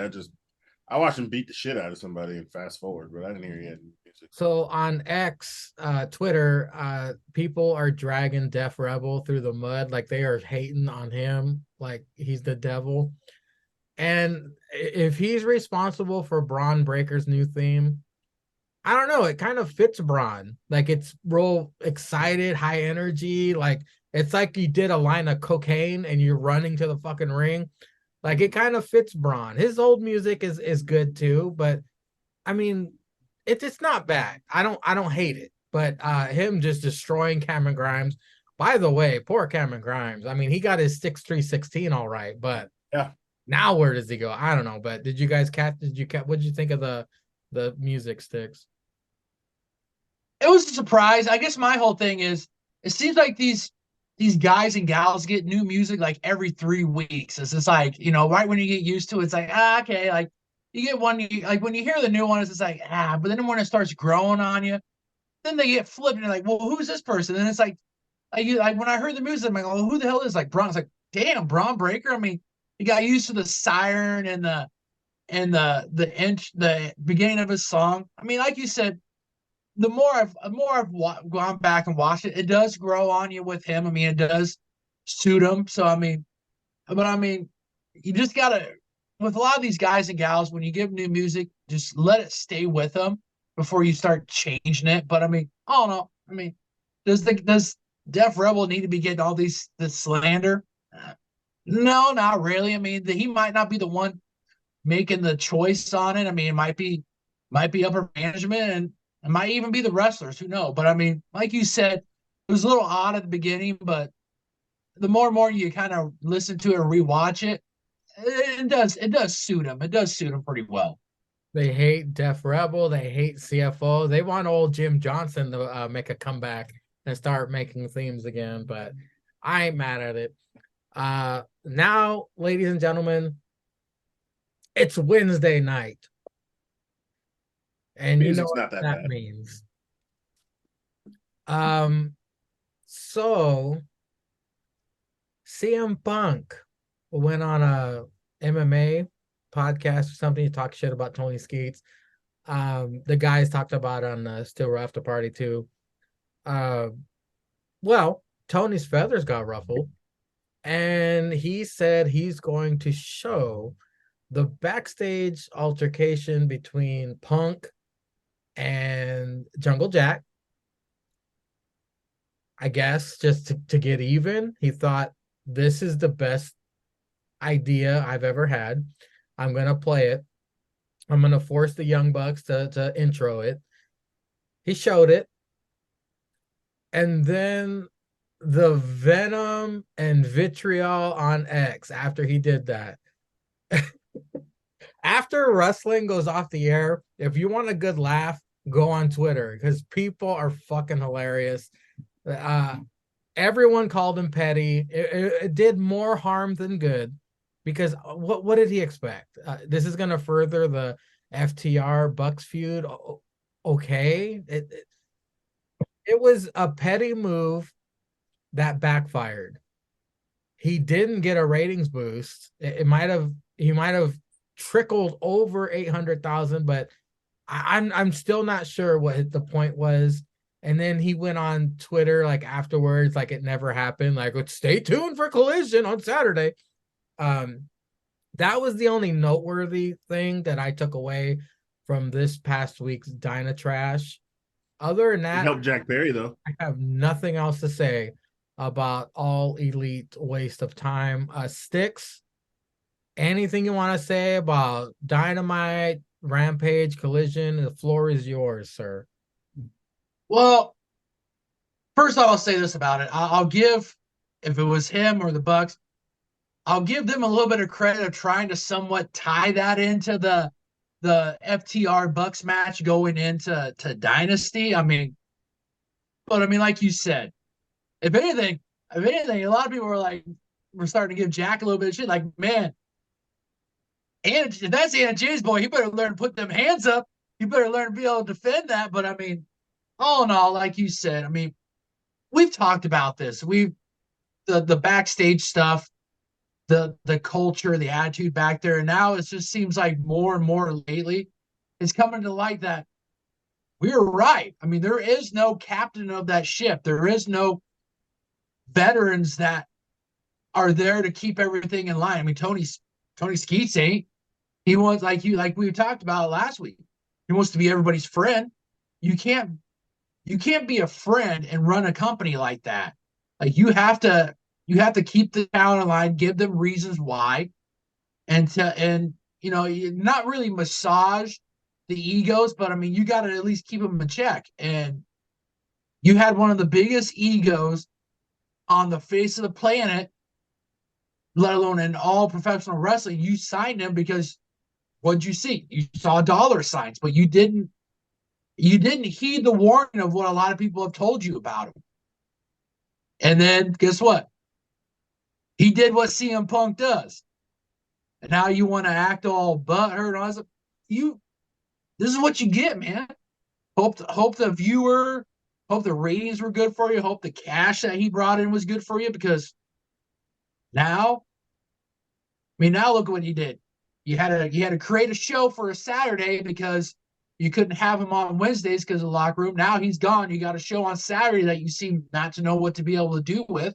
I watched him beat the shit out of somebody and fast forward, but I didn't hear he had new music. So on X, Twitter, people are dragging Def Rebel through the mud, like they are hating on him, like he's the devil. And if he's responsible for Braun Breaker's new theme, I don't know. It kind of fits Braun. Like it's real excited, high energy. Like it's like you did a line of cocaine and you're running to the fucking ring. Like it kind of fits Braun. His old music is good too, but I mean, it's not bad. I don't hate it. But him just destroying Cameron Grimes. By the way, poor Cameron Grimes. I mean, he got his 6'3" all right, but yeah. Now where does he go? I don't know. But did you guys catch? What did you think of the music, Stix? It was a surprise. I guess my whole thing is it seems like these guys and gals get new music like every 3 weeks. It's just like, right when you get used to it, it's like, okay, like you get one, like when you hear the new one, it's just like, but then when it starts growing on you, then they get flipped and you're like, well, who's this person? And it's like when I heard the music, I'm like, oh, who the hell is like Braun? It's like, damn, Braun Breaker. I mean, you got used to the siren and the beginning of his song. I mean, like you said, the more I've gone back and watched it, it does grow on you with him. I mean, it does suit him. So I mean, you just gotta, with a lot of these guys and gals, when you give them new music, just let it stay with them before you start changing it. But I mean, I don't know. I mean, does Def Rebel need to be getting all this slander? No, not really. I mean, he might not be the one making the choice on it. I mean, it might be upper management, and it might even be the wrestlers. Who knows? But I mean, like you said, it was a little odd at the beginning, but the more and more you kind of listen to it or rewatch it, it does suit him. It does suit him pretty well. They hate Def Rebel. They hate CFO. They want old Jim Johnson to make a comeback and start making themes again. But I ain't mad at it. Now, ladies and gentlemen, it's Wednesday night. And you know what that means. So CM Punk went on a MMA podcast or something. He talked shit about Tony Skeets. The guys talked about on Still After Party too. Well, Tony's feathers got ruffled, and he said he's going to show the backstage altercation between Punk and Jungle Jack. I guess just to get even, he thought this is the best idea I've ever had. I'm gonna play it. I'm gonna force the Young Bucks to intro it. He showed it, and then the venom and vitriol on X after he did that. After wrestling goes off the air, if you want a good laugh, go on Twitter because people are fucking hilarious. Everyone called him petty. It did more harm than good because what did he expect? This is going to further the FTR Bucks feud. Okay, it was a petty move that backfired. He didn't get a ratings boost. He might have trickled over 800,000, but I'm still not sure what the point was. And then he went on Twitter like afterwards, like it never happened. Like, stay tuned for Collision on Saturday. That was the only noteworthy thing that I took away from this past week's Dynatrash. Other than It that, helped Jack Perry though. I have nothing else to say about All Elite waste of time. Stix, anything you want to say about Dynamite, Rampage, Collision? The floor is yours, sir. Well, first off, I'll say this about it. I'll give, if it was him or the Bucks, I'll give them a little bit of credit of trying to somewhat tie that into the FTR Bucks match going into Dynasty. But like you said, if anything, a lot of people were starting to give Jack a little bit of shit. Like, man, and if that's Anna Jay's boy, he better learn to put them hands up. He better learn to be able to defend that. But all in all, like you said, we've talked about this. The backstage stuff, the culture, the attitude back there. And now it just seems like more and more lately it's coming to light that we were right. There is no captain of that ship. There is no veterans that are there to keep everything in line. Tony Skeets ain't. He wants, like we talked about last week. He wants to be everybody's friend. You can't be a friend and run a company like that. Like you have to keep the talent in line, give them reasons why, and not really massage the egos, but you got to at least keep them in check. And you had one of the biggest egos on the face of the planet, let alone in all professional wrestling. You signed him because what'd you see? You saw dollar signs, but you didn't heed the warning of what a lot of people have told you about him. And then guess what? He did what CM Punk does. And now you want to act all butthurt. I was like, this is what you get, man. Hope the ratings were good for you. Hope the cash that he brought in was good for you, because now look what he did. You had to create a show for a Saturday because you couldn't have him on Wednesdays because of the locker room. Now he's gone. You got a show on Saturday that you seem not to know what to be able to do with.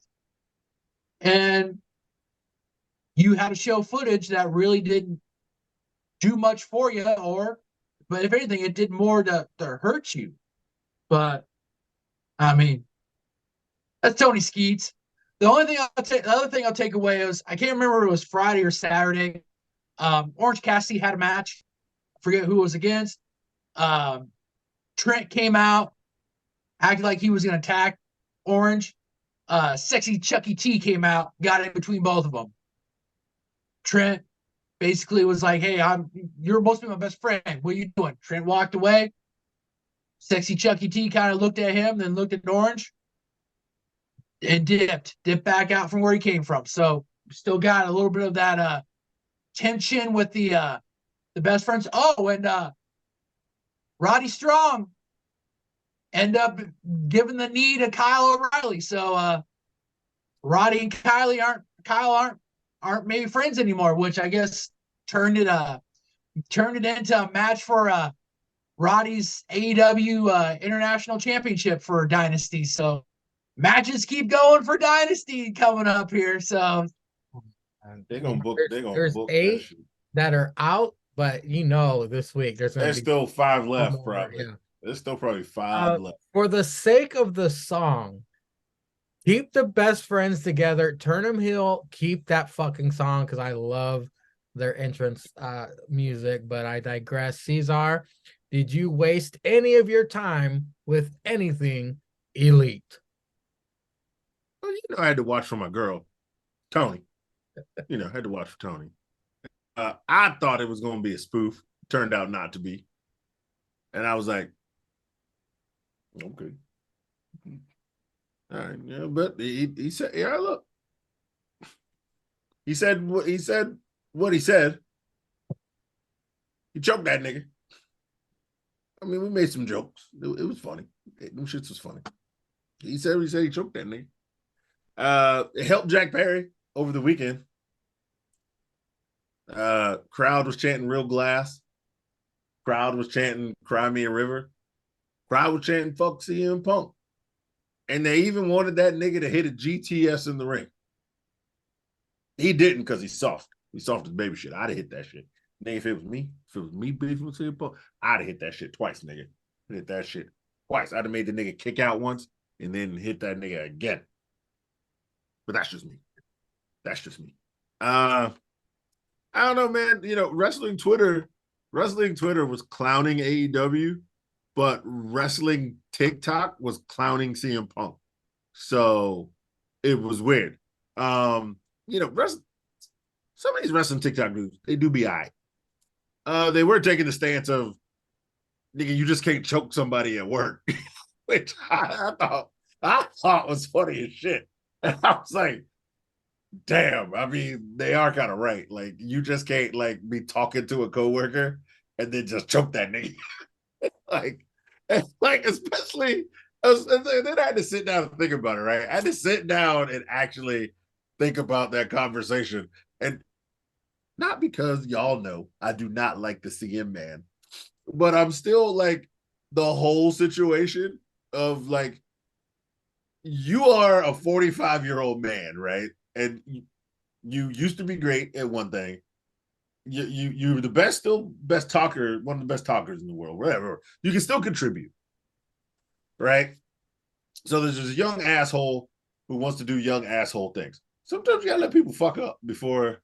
And you had to show footage that really didn't do much for you, but if anything, it did more to hurt you. But that's Tony Skeets. The other thing I'll take away is, I can't remember if it was Friday or Saturday. Orange Cassidy had a match. I forget who it was against. Trent came out, acted like he was going to attack Orange. Sexy Chucky T came out, got in between both of them. Trent basically was like, "Hey, you're supposed to be my best friend. What are you doing?" Trent walked away. Sexy Chucky T kind of looked at him, then looked at Orange, and dipped back out from where he came from. So still got a little bit of that tension with the best friends. Oh, and Roddy Strong end up giving the knee to Kyle O'Reilly. So Roddy and Kyle aren't maybe friends anymore, which I guess turned it into a match for Roddy's AEW International Championship for Dynasty. So matches keep going for Dynasty coming up here. So They're gonna book. They're gonna there's book that 8 shit. that are out, but this week there's going to There's be still 5 one left, more. probably. Yeah. There's still probably 5 left. For the sake of the song, keep the best friends together. Turnham Hill, keep that fucking song because I love their entrance music, but I digress. Ceizar, did you waste any of your time with anything elite? Well, I had to watch for my girl, Tony. I had to watch for Tony. I thought it was going to be a spoof. Turned out not to be. And I was like, okay. All right, yeah, but he said, yeah, look. He said what he said. What he said. He choked that nigga. I mean, we made some jokes. It was funny. Them shits was funny. He said he choked that nigga. It helped Jack Perry over the weekend. Crowd was chanting Real Glass. Crowd was chanting Cry Me a River. Crowd was chanting fuck CM Punk. And they even wanted that nigga to hit a GTS in the ring. He didn't because he's soft. He's soft as baby shit. I'd have hit that shit. Nigga, if it was me beefing with CM Punk, I'd have hit that shit twice, nigga. Hit that shit twice. I'd have made the nigga kick out once and then hit that nigga again. But that's just me. That's just me. I don't know, man. Wrestling Twitter was clowning AEW, but wrestling TikTok was clowning CM Punk. So it was weird. Some of these wrestling TikTok dudes, they do be all right. They were taking the stance of, nigga, you just can't choke somebody at work, which I thought was funny as shit. And I was like, damn, I mean, they are kind of right. Like, you just can't be talking to a coworker and then just choke that nigga. Especially, then I had to sit down and think about it, right? I had to sit down and actually think about that conversation. And not because y'all know I do not like the CM man, but I'm still the whole situation of you are a 45-year-old man, right? And you used to be great at one thing. You're the best talker, one of the best talkers in the world, whatever. You can still contribute, right? So there's this young asshole who wants to do young asshole things. Sometimes you gotta let people fuck up before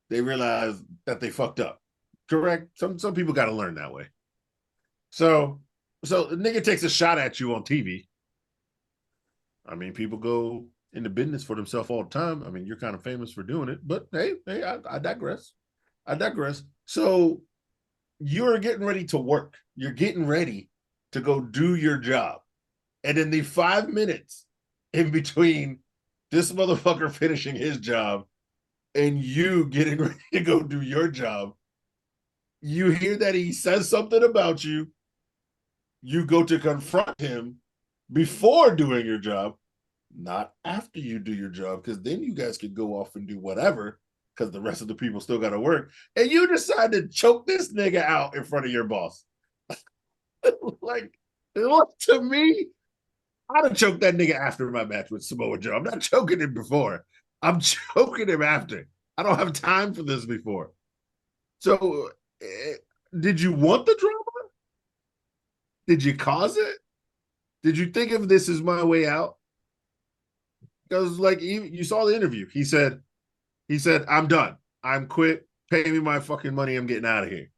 they realize that they fucked up. Correct? Some people gotta learn that way. So the nigga takes a shot at you on TV. I mean, people go into business for themselves all the time. I mean, you're kind of famous for doing it, but hey, I digress. So you're getting ready to work. You're getting ready to go do your job. And in the 5 minutes in between this motherfucker finishing his job and you getting ready to go do your job, you hear that he says something about you. You go to confront him before doing your job, not after you do your job, because then you guys could go off and do whatever, because the rest of the people still got to work. And you decide to choke this nigga out in front of your boss. To me, I'd have choked that nigga after my match with Samoa Joe. I'm not choking him before. I'm choking him after. I don't have time for this before. So, did you want the drama? Did you cause it? Did you think of this as my way out? Because you saw the interview. He said, I'm done. I'm quit. Pay me my fucking money. I'm getting out of here.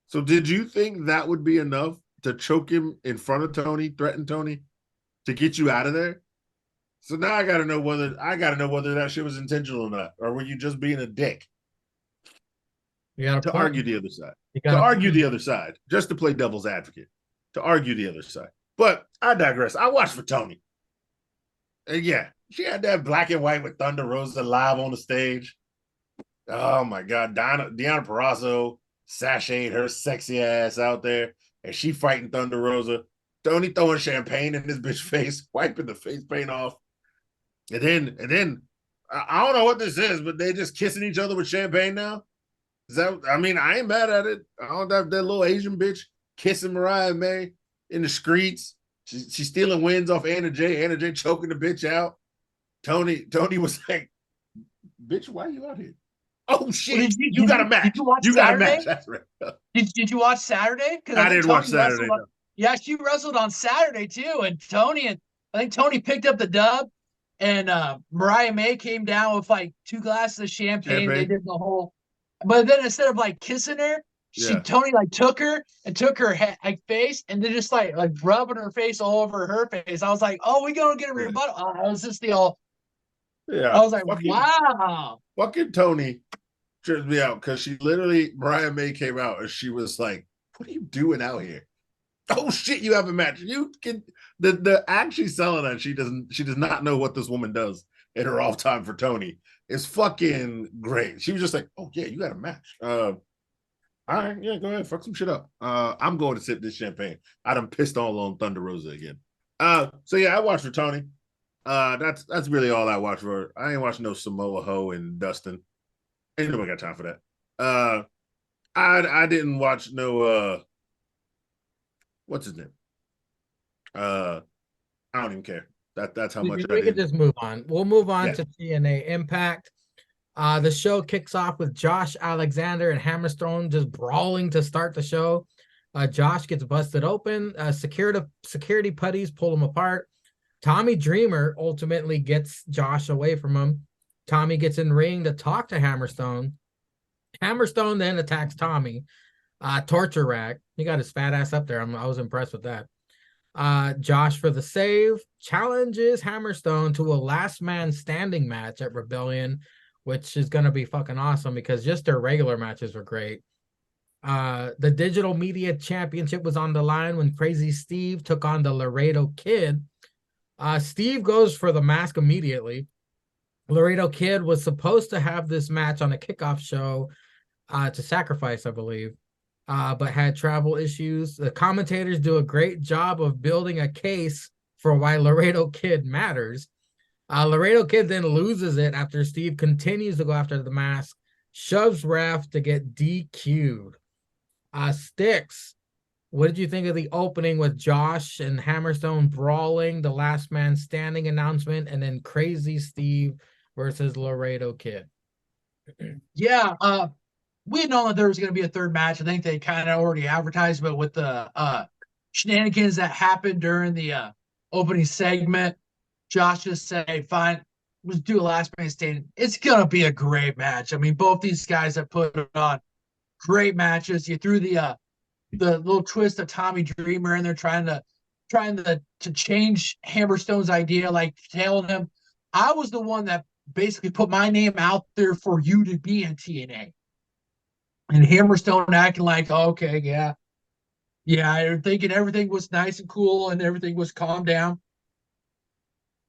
So did you think that would be enough to choke him in front of Tony, threaten Tony to get you out of there? So now I gotta know whether that shit was intentional or not, or were you just being a dick? To argue the other side. To argue the other side, just to play devil's advocate. To argue the other side. But I digress. I watched for Tony. And yeah, she had that black and white with Thunder Rosa live on the stage. Oh my God. Deonna Purrazzo sashayed her sexy ass out there, and she fighting Thunder Rosa. Tony throwing champagne in this bitch face, wiping the face paint off. And then I don't know what this is, but they just kissing each other with champagne now. I ain't mad at it. I don't have that little Asian bitch kissing Mariah May in the streets. She's stealing wins off Anna Jay. Anna Jay choking the bitch out. Tony was like, "Bitch, why are you out here?" Oh shit! Well, You got a match. Did you watch You got a Saturday? match. That's right. Did you watch Saturday? Because I I think didn't watch Tony Saturday. wrestled. No. Yeah, she wrestled on Saturday too, and I think Tony picked up the dub, and Mariah May came down with like 2 glasses of champagne. They Champagne. did the whole, but then instead of like kissing her, Yeah. Tony like took her and took her like face, and then just like rubbing her face all over her face. I was like, oh, we gonna get a rebuttal. I was just the all. Yeah. I was like, wow. Fucking Tony tripped me out because she literally, Mariah May came out and she was like, "What are you doing out here?" Oh shit, you have a match. You can the act she's selling that she does not know what this woman does in her off time for Tony. It's fucking great. She was just like, "Oh yeah, you got a match. All right, yeah, go ahead, fuck some shit up. I'm going to sip this champagne. I done pissed all on Thunder Rosa again. So yeah, I watched for Tony. That's really all I watched for her. I ain't watching no Samoa Ho and Dustin. Ain't nobody got time for that. I didn't watch no what's his name? I don't even care. That's how much we can just move on. We'll move on to TNA Impact. The show kicks off with Josh Alexander and Hammerstone just brawling to start the show. Josh gets busted open. Security putties pull him apart. Tommy Dreamer ultimately gets Josh away from him. Tommy gets in ring to talk to Hammerstone. Hammerstone then attacks Tommy. Torture rack. He got his fat ass up there. I was impressed with that. Josh for the save challenges Hammerstone to a last man standing match at Rebellion, which is going to be fucking awesome because just their regular matches were great. The Digital Media Championship was on the line when Crazy Steve took on the Laredo Kid. Steve goes for the mask immediately. Laredo Kid was supposed to have this match on a kickoff show to Sacrifice, I believe, but had travel issues. The commentators do a great job of building a case for why Laredo Kid matters. Laredo Kid then loses it after Steve continues to go after the mask, shoves ref to get DQ'd. Stix, what did you think of the opening with Josh and Hammerstone brawling, the last man standing announcement, and then Crazy Steve versus Laredo Kid? Yeah, we had known that there was going to be a third match. I think they kind of already advertised, but with the shenanigans that happened during the opening segment, Josh just said, fine, let's do a last man standing. It's going to be a great match. I mean, both these guys have put on great matches. You threw the little twist of Tommy Dreamer in there trying to change Hammerstone's idea, like telling him, I was the one that basically put my name out there for you to be in TNA. And Hammerstone acting like, okay, yeah, thinking everything was nice and cool and everything was calmed down.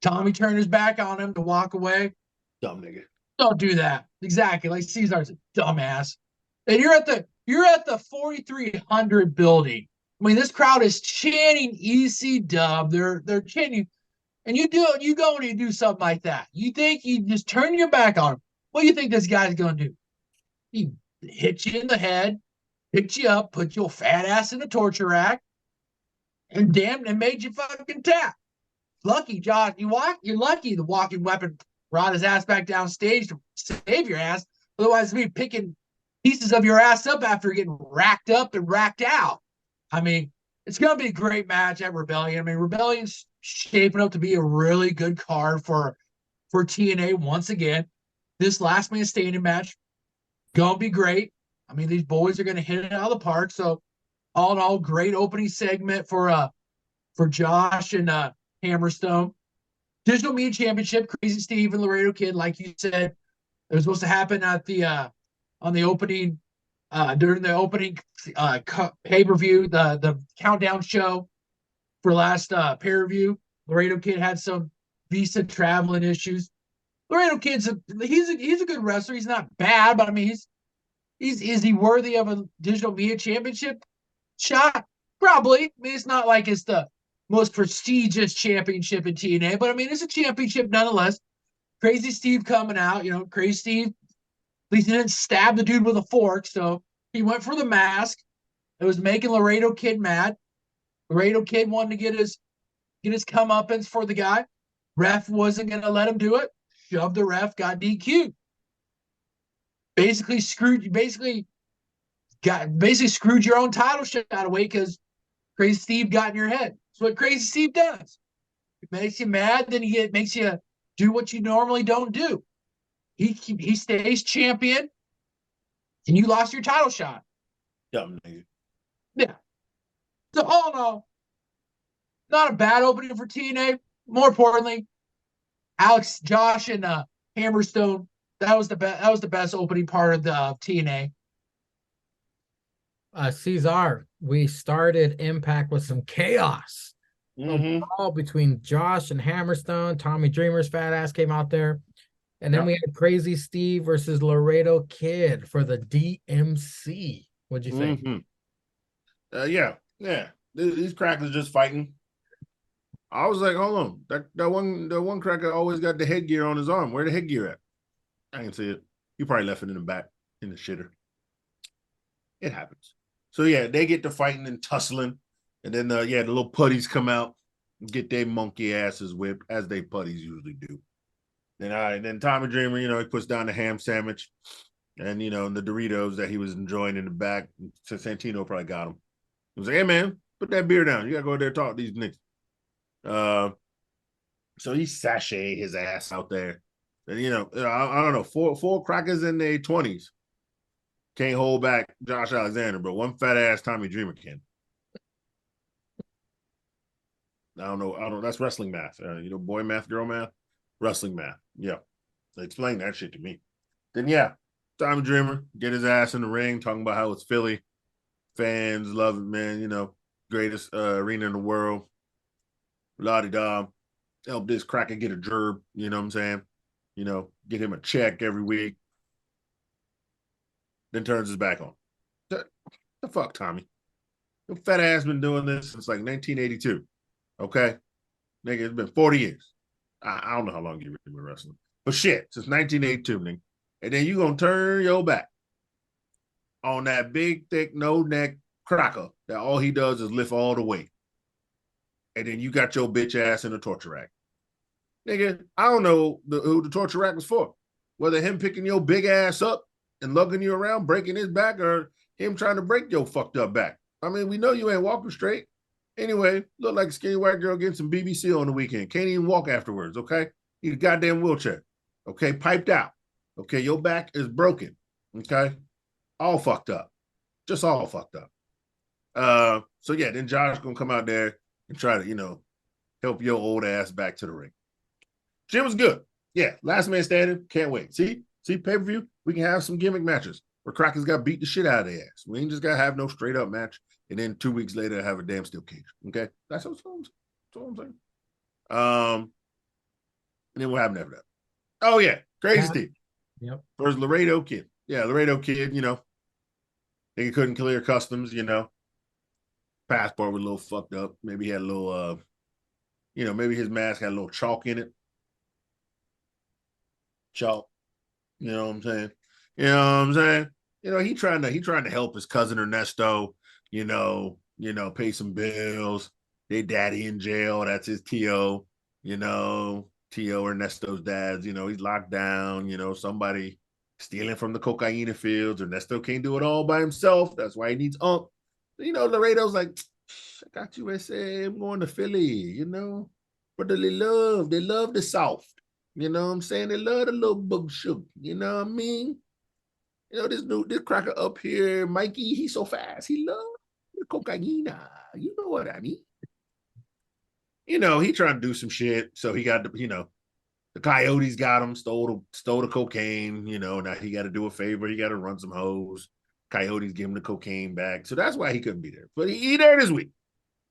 Tommy turned his back on him to walk away. Dumb nigga. Don't do that. Exactly. Like Ceizar's a dumbass. And you're at the 4,300 building. I mean, this crowd is chanting EC Dub. They're chanting, and you go and you do something like that. You think you just turn your back on him. What do you think this guy's gonna do? He hit you in the head, picked you up, put your fat ass in the torture rack, and made you fucking tap. Lucky, Josh. You're lucky the walking weapon brought his ass back downstage to save your ass. Otherwise, we'd be picking pieces of your ass up after getting racked up and racked out. I mean, it's going to be a great match at Rebellion. I mean, Rebellion's shaping up to be a really good card for TNA once again. This last man standing match, going to be great. I mean, these boys are going to hit it out of the park. So, all in all, great opening segment for Josh and Hammerstone. Digital Media Championship, Crazy Steve and Laredo Kid, like you said, it was supposed to happen at the on the opening during the opening pay-per-view, the countdown show for last pay-per-view. Laredo Kid had some visa traveling issues. Laredo Kid's he's a good wrestler. He's not bad, but I mean is he worthy of a Digital Media Championship shot? Probably. I mean, it's not like it's the most prestigious championship in TNA, but I mean, it's a championship nonetheless. Crazy Steve coming out, Crazy Steve, at least he didn't stab the dude with a fork, so he went for the mask. It was making Laredo Kid mad. Laredo Kid wanted to get his get his comeuppance for the guy. Ref wasn't going to let him do it. Shoved the ref, got DQ'd. Basically screwed your own title shot away because Crazy Steve got in your head. That's what Crazy Steve does. It makes you mad, then it makes you do what you normally don't do. He stays champion, and you lost your title shot. Dumb nigga. Yeah. So all in all, not a bad opening for TNA. More importantly, Josh, and Hammerstone. That was the best. That was the best opening part of the TNA. Ceizar, we started Impact with some chaos. All between Josh and Hammerstone. Tommy Dreamer's fat ass came out there. And then we had Crazy Steve versus Laredo Kid for the DMC. What'd you think? Yeah. These crackers just fighting. I was like, hold on. The one cracker always got the headgear on his arm. Where the headgear at? I can see it. You probably left it in the back in the shitter. It happens. So yeah, they get to fighting and tussling. And then the little putties come out and get their monkey asses whipped, as they putties usually do. Then Tommy Dreamer, he puts down the ham sandwich and the Doritos that he was enjoying in the back. Santino probably got him. He was like, hey man, put that beer down. You gotta go there and talk to these niggas. So he sashay his ass out there. And I don't know, four crackers in their 20s can't hold back Josh Alexander, but one fat ass Tommy Dreamer can. I don't know. That's wrestling math. Boy math, girl math, wrestling math. Yeah. Explain that shit to me. Then Tommy Dreamer get his ass in the ring, talking about how it's Philly. Fans love it, man. Greatest arena in the world. La-di-da. Help this cracker get a gerb. You know what I'm saying? Get him a check every week. Then turns his back on. The fuck, Tommy? Your fat ass been doing this since like 1982. Okay? Nigga, it's been 40 years. I don't know how long you've been wrestling. But shit, since 1982, nigga. And then you gonna turn your back on that big, thick, no-neck cracker that all he does is lift all the weight. And then you got your bitch ass in a torture rack. Nigga, I don't know who the torture rack was for. Whether him picking your big ass up and lugging you around, breaking his back, or him trying to break your fucked up back. I mean, we know you ain't walking straight. Anyway, look like a skinny white girl getting some BBC on the weekend. Can't even walk afterwards, okay? Need a goddamn wheelchair. Okay, piped out. Okay, your back is broken. Okay? All fucked up. Just all fucked up. So then Josh gonna come out there and try to, help your old ass back to the ring. Shit was good. Yeah, last man standing. Can't wait. See, pay-per-view, we can have some gimmick matches where crackers got beat the shit out of their ass. We ain't just gotta have no straight up match and then 2 weeks later have a damn steel cage. Okay? That's what I'm saying. And then what happened after that? Oh yeah, Crazy Steve. Yep. First Laredo Kid. Yeah, Laredo Kid, he couldn't clear customs, passport was a little fucked up. Maybe he had a little maybe his mask had a little chalk in it. Chalk. You know what I'm saying? He trying to help his cousin Ernesto, pay some bills. They daddy in jail. That's his T.O. T.O. Ernesto's dad's, he's locked down, somebody stealing from the cocaine fields. Ernesto can't do it all by himself. That's why he needs Unc. Laredo's like, I got you, SA. I'm going to Philly, But they love the South. You know what I'm saying? They love the little bug sugar. You know what I mean? This cracker up here, Mikey, he's so fast. He loves the cocaine. You know what I mean? He trying to do some shit. So he got the coyotes got him, stole the cocaine. Now he got to do a favor. He got to run some hoes. Coyotes give him the cocaine back. So that's why he couldn't be there. But he there this week.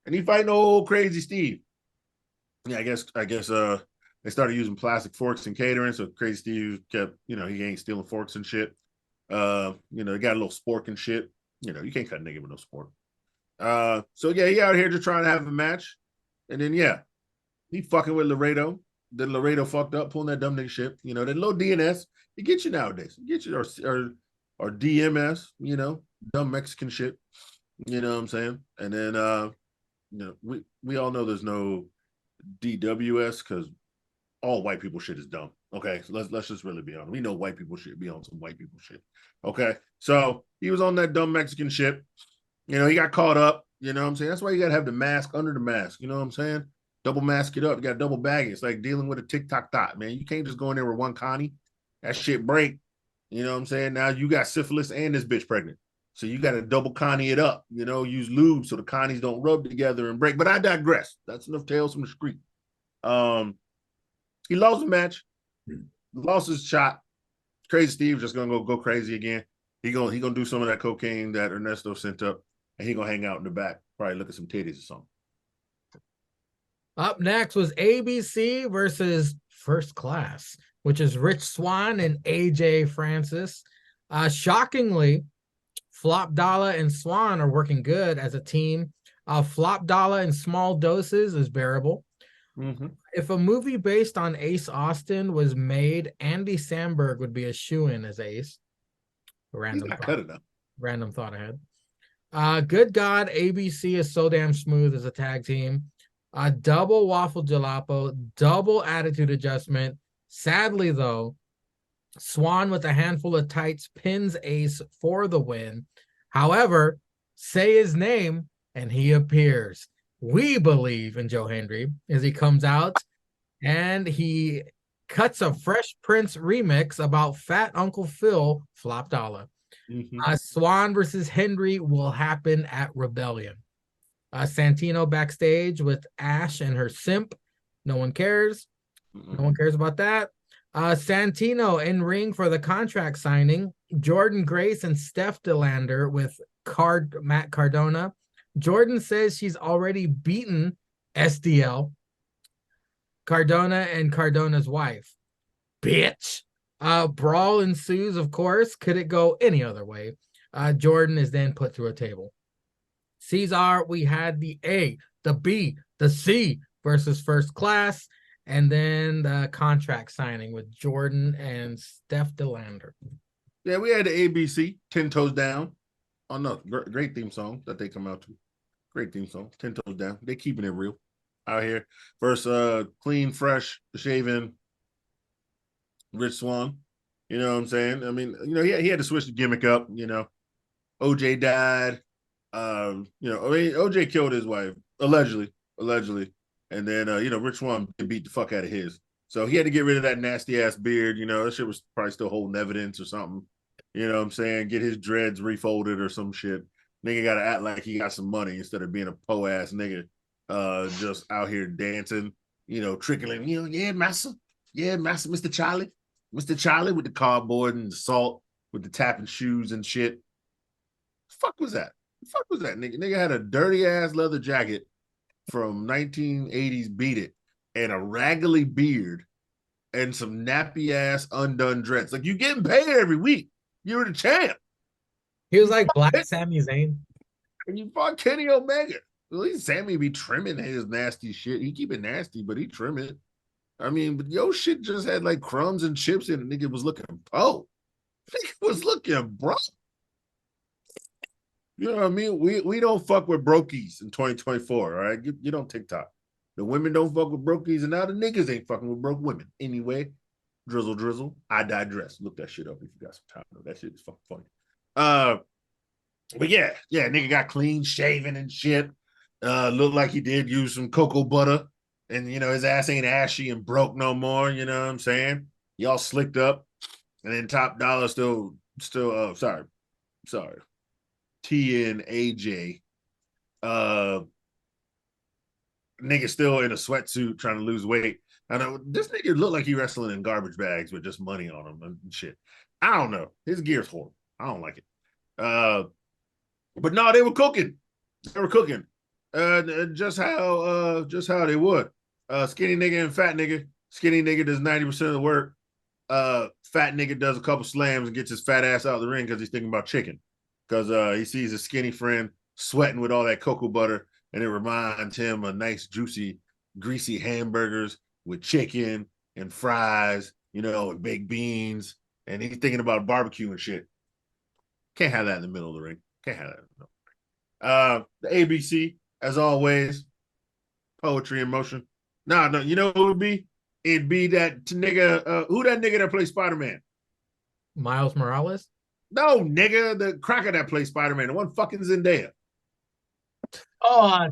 And he fighting old Crazy Steve. Yeah, I guess they started using plastic forks in catering, so Crazy Steve kept, he ain't stealing forks and shit. They got a little spork and shit. You can't cut a nigga with no spork. So he out here just trying to have a match. And then he fucking with Laredo. Then Laredo fucked up, pulling that dumb nigga shit. That little DNS, it gets you nowadays. It gets you or DMS, dumb Mexican shit. You know what I'm saying? And then we all know there's no DWS because all white people shit is dumb. Okay, so let's just really be honest. We know white people shit be on some white people shit. Okay, so he was on that dumb Mexican shit. You know, he got caught up. You know what I'm saying? That's why you got to have the mask under the mask. You know what I'm saying? Double mask it up. You got double bag it. It's like dealing with a TikTok thought, man. You can't just go in there with one Connie. That shit break. You know what I'm saying? Now you got syphilis and this bitch pregnant. So you got to double Connie it up. You know, use lube so the Connies don't rub together and break. But I digress. That's enough tales from the street. He lost the match, lost his shot. Crazy Steve's just gonna go crazy again. He gonna do some of that cocaine that Ernesto sent up, and he gonna hang out in the back, probably look at some titties or something. Up next was ABC versus First Class, which is Rich Swann and AJ Francis. Shockingly, Flop Dollar and Swan are working good as a team. Flop Dollar in small doses is bearable. Mm-hmm. If a movie based on Ace Austin was made, Andy Samberg would be a shoo-in as Ace. Random thought ahead. Good God, ABC is so damn smooth as a tag team. Double Waffle Jalapeno, double Attitude Adjustment. Sadly, though, Swan with a handful of tights pins Ace for the win. However, say his name and he appears. We believe in Joe Hendry as he comes out and he cuts a Fresh Prince remix about Fat Uncle Phil, Flop Dollar. Mm-hmm. Swan versus Hendry will happen at Rebellion. Santino backstage with Ash and her simp. No one cares. Mm-hmm. No one cares about that. Santino in ring for the contract signing. Jordan Grace and Steph DeLander with Matt Cardona. Jordan says she's already beaten SDL, Cardona and Cardona's wife. Bitch. Brawl ensues, of course. Could it go any other way? Jordan is then put through a table. Ceizar, we had the A, the B, the C versus First Class, and then the contract signing with Jordan and Steph DeLander. Yeah, we had the ABC, 10 Toes Down. Oh, no, great theme song that they come out to. Great theme song, 10 Toes Down. They keeping it real out here. Versus clean, fresh, shaven Rich Swann. You know what I'm saying? I mean, you know, he had to switch the gimmick up. You know, OJ died. You know, I mean, OJ killed his wife, allegedly. And then, you know, Rich Swann beat the fuck out of his. So he had to get rid of that nasty ass beard. You know, that shit was probably still holding evidence or something. You know what I'm saying? Get his dreads refolded or some shit. Nigga got to act like he got some money instead of being a po ass nigga, just out here dancing, you know, trickling, you know, yeah, massa, Mr. Charlie with the cardboard and the salt with the tapping shoes and shit. Fuck was that? Nigga? Nigga had a dirty ass leather jacket from 1980s Beat It and a raggedy beard and some nappy ass undone dreads. Like, you getting paid every week. You're the champ. He was like Black Sami Zayn. And you fought Kenny Omega. At least Sammy be trimming his nasty shit. He keep it nasty, but he trim it. I mean, but yo shit just had like crumbs and chips in it. Nigga was looking Nigga was looking bro. You know what I mean? We don't fuck with brokies in 2024, all right? You don't TikTok. The women don't fuck with brokies, and now the niggas ain't fucking with broke women. Anyway, drizzle. I digress. Look that shit up if you got some time. That shit is fucking funny. But yeah, nigga got clean shaven and shit. Looked like he did use some cocoa butter. And, you know, his ass ain't ashy and broke no more. You know what I'm saying? Y'all slicked up. And then Top Dollar still, sorry. T and AJ. Nigga still in a sweatsuit trying to lose weight. I know this nigga looked like he wrestling in garbage bags with just money on him and shit. I don't know. His gear's horrible. I don't like it. But no, they were cooking. Just how they would. Skinny nigga and fat nigga. Skinny nigga does 90% of the work. Fat nigga does a couple slams and gets his fat ass out of the ring because he's thinking about chicken. Because he sees his skinny friend sweating with all that cocoa butter, and it reminds him of nice, juicy, greasy hamburgers with chicken and fries, you know, and baked beans. And he's thinking about barbecue and shit. Can't have that in the middle of the ring. The ABC, as always, poetry in motion. No. You know who it would be? It'd be that nigga. Who that nigga that plays Spider-Man? Miles Morales? No, nigga, the cracker that plays Spider-Man, the one fucking Zendaya. Oh,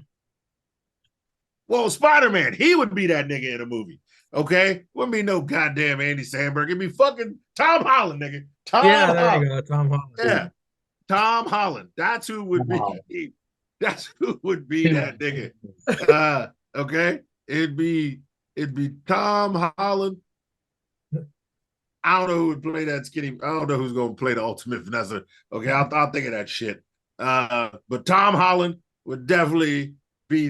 Well, Spider-Man, he would be that nigga in a movie. Okay? Wouldn't be no goddamn Andy Samberg. It'd be fucking Tom Holland, nigga. Yeah, Tom there you Holland. go. Tom Holland. Yeah. Tom Holland. That's who would wow. be. That's who would be that nigga. Okay. It'd be Tom Holland. I don't know who would play that skinny. I don't know who's gonna play the ultimate Vanessa. Okay, I'll think of that shit. But Tom Holland would definitely be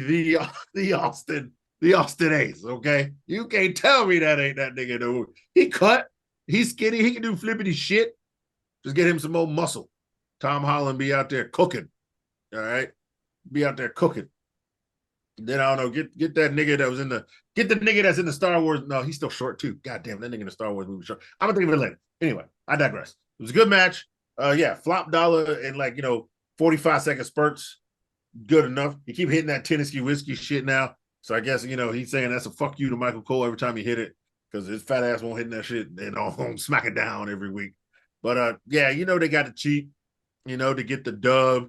the Austin Ace. Okay, you can't tell me that ain't that nigga. No, he cut. He's skinny. He can do flippity shit. Just get him some more muscle. Tom Holland be out there cooking. All right, be out there cooking. Then I don't know. Get that nigga that was in the get the nigga that's in the Star Wars. No, he's still short too. God damn, that nigga in the Star Wars movie short. I'm gonna think of it later. Anyway, I digress. It was a good match. Yeah, flop dollar in 45-second spurts. Good enough. You keep hitting that Tennessee whiskey shit now. So I guess he's saying that's a fuck you to Michael Cole every time he hit it because his fat ass won't hit that shit and I'll smack it down every week. But yeah, they got to cheat, to get the dub.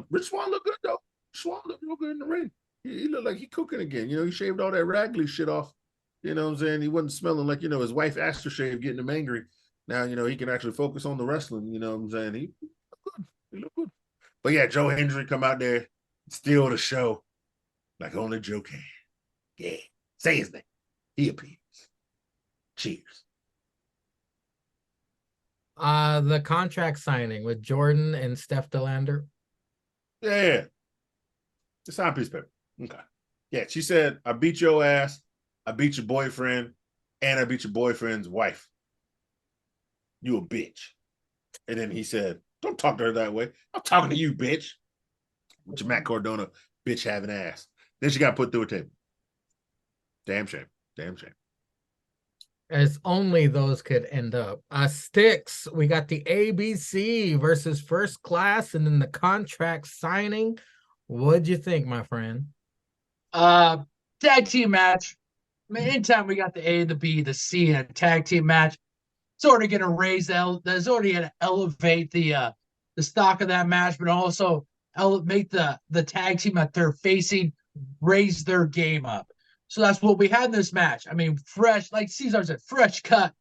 Rich Swann looked good though. Swann looked real good in the ring. He looked like he cooking again. He shaved all that raggly shit off. You know what I'm saying? He wasn't smelling like, his wife aftershave getting him angry. Now, he can actually focus on the wrestling. You know what I'm saying? He looked good. He looked good. But yeah, Joe Hendry come out there, steal the show like only Joe can. Yeah. Say his name. He appears. Cheers. The contract signing with Jordan and Steph DeLander. Yeah. It's on piece of paper. Okay. Yeah, she said, I beat your ass, I beat your boyfriend, and I beat your boyfriend's wife. You a bitch. And then he said, don't talk to her that way. I'm talking to you, bitch. With your Matt Cardona bitch having ass. Then she got put through a table. Damn shame. Damn shame. As only those could end up. Stix, we got the ABC versus First Class and then the contract signing. What'd you think, my friend? Tag team match. I mean, anytime we got the A, the B, the C in a tag team match, it's already going to raise there's already going to elevate the stock of that match, but also make the tag team that they're facing raise their game up. So that's what we had in this match. I mean, fresh, like Ceizar said, fresh cut,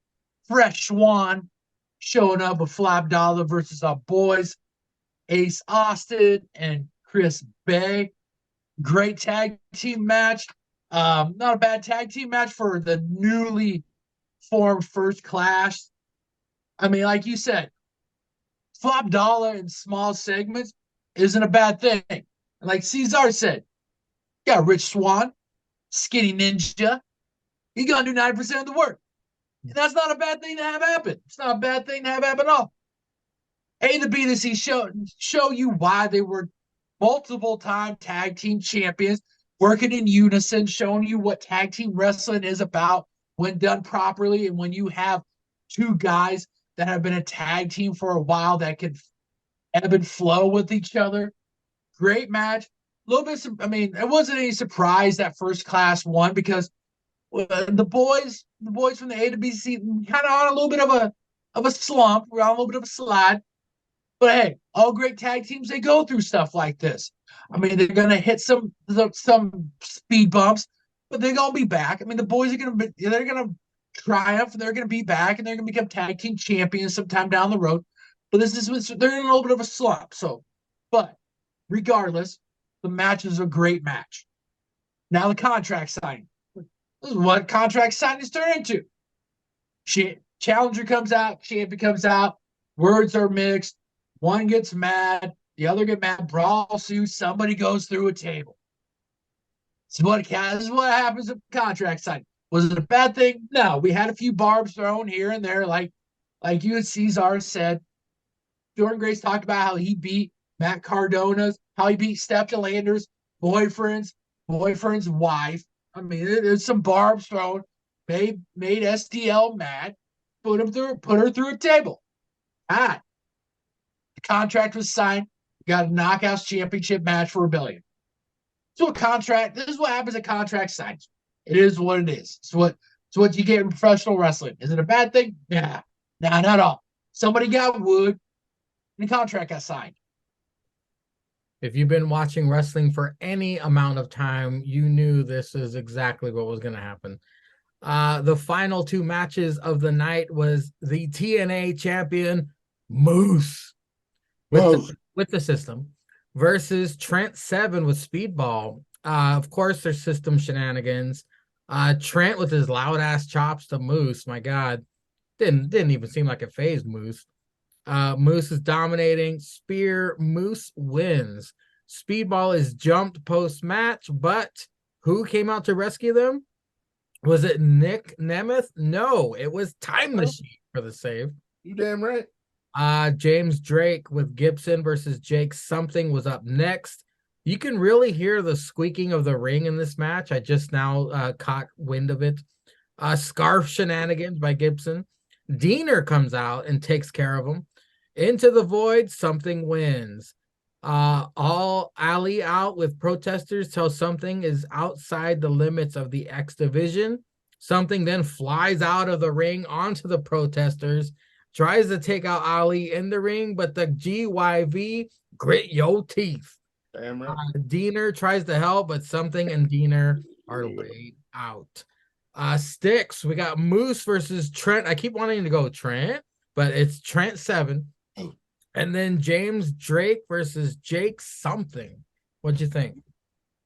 fresh Swann showing up with Flap Dollar versus our boys, Ace Austin and Chris Bay. Great tag team match. Not a bad tag team match for the newly formed First Class. I mean, like you said, Flop Dollar in small segments isn't a bad thing. And like Ceizar said, you got Rich Swann, Skinny Ninja. He's going to do 90% of the work. And that's not a bad thing to have happen. It's not a bad thing to have happen at all. A to B to C show you why they were multiple time tag team champions, working in unison, showing you what tag team wrestling is about when done properly. And when you have two guys that have been a tag team for a while that can ebb and flow with each other. Great match. A little bit, I mean, it wasn't any surprise that First Class won because the boys from the A to B C kind of on a little bit of a slump. We're on a little bit of a slide. But hey, all great tag teams, they go through stuff like this. I mean, they're gonna hit some speed bumps, but they're gonna be back. I mean, the boys they're gonna triumph, and they're gonna be back, and they're gonna become tag team champions sometime down the road. But they're in a little bit of a slump. So, but regardless, the match is a great match. Now the contract signing. This is what contract signings turn into. Challenger comes out, champion comes out, words are mixed. One gets mad, the other get mad, brawl suits, somebody goes through a table. This is what happens at contract signing. Was it a bad thing? No, we had a few barbs thrown here and there, like you and Ceizar said. Jordan Grace talked about how he beat Matt Cardona's, how he beat Steph DeLander's boyfriend's wife. I mean, there's some barbs thrown, made SDL mad, put her through a table. The contract was signed. Got a Knockouts championship match for $1 billion. This is what happens at contract signs. It is what it is. It's what you get in professional wrestling. Is it a bad thing? Nah, not at all. Somebody got wood, and the contract got signed. If you've been watching wrestling for any amount of time, you knew this is exactly what was going to happen. The final two matches of the night was the TNA champion Moose with the system versus Trent Seven with Speedball. Of course, there's system shenanigans. Trent with his loud ass chops to Moose. My God, didn't even seem like it phased Moose. Moose is dominating. Spear. Moose wins. Speedball is jumped post match, but who came out to rescue them? Was it Nick Nemeth? No, it was Time Machine for the save. You damn right. James Drake with Gibson versus Jake Something was up next. You can really hear the squeaking of the ring in this match. I just now caught wind of it. Scarf shenanigans by Gibson. Diener comes out and takes care of him. Into the void, Something wins. All alley out with protesters till Something is outside the limits of the X division. Something then flies out of the ring onto the protesters, tries to take out Ali in the ring, but the GYV grit your teeth. Damn right. Diener tries to help, but Something and Diener are laid out. Stix, we got Moose versus Trent. I keep wanting to go Trent, but it's Trent 7. And then James Drake versus Jake Something. What'd you think?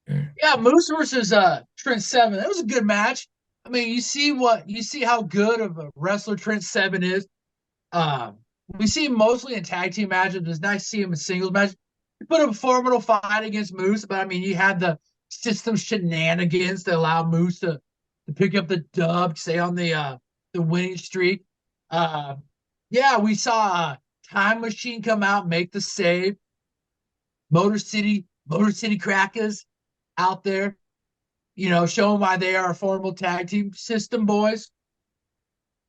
Yeah, Moose versus Trent 7. That was a good match. I mean, you see how good of a wrestler Trent 7 is. We see him mostly in tag team matches. It's nice to see him in singles matches. He put up a formidable fight against Moose, but I mean, you had the system shenanigans that allow Moose to pick up the dub, stay on the winning streak. Yeah, we saw Time Machine come out, make the save. Motor City Crackers out there, showing why they are a formal tag team system boys.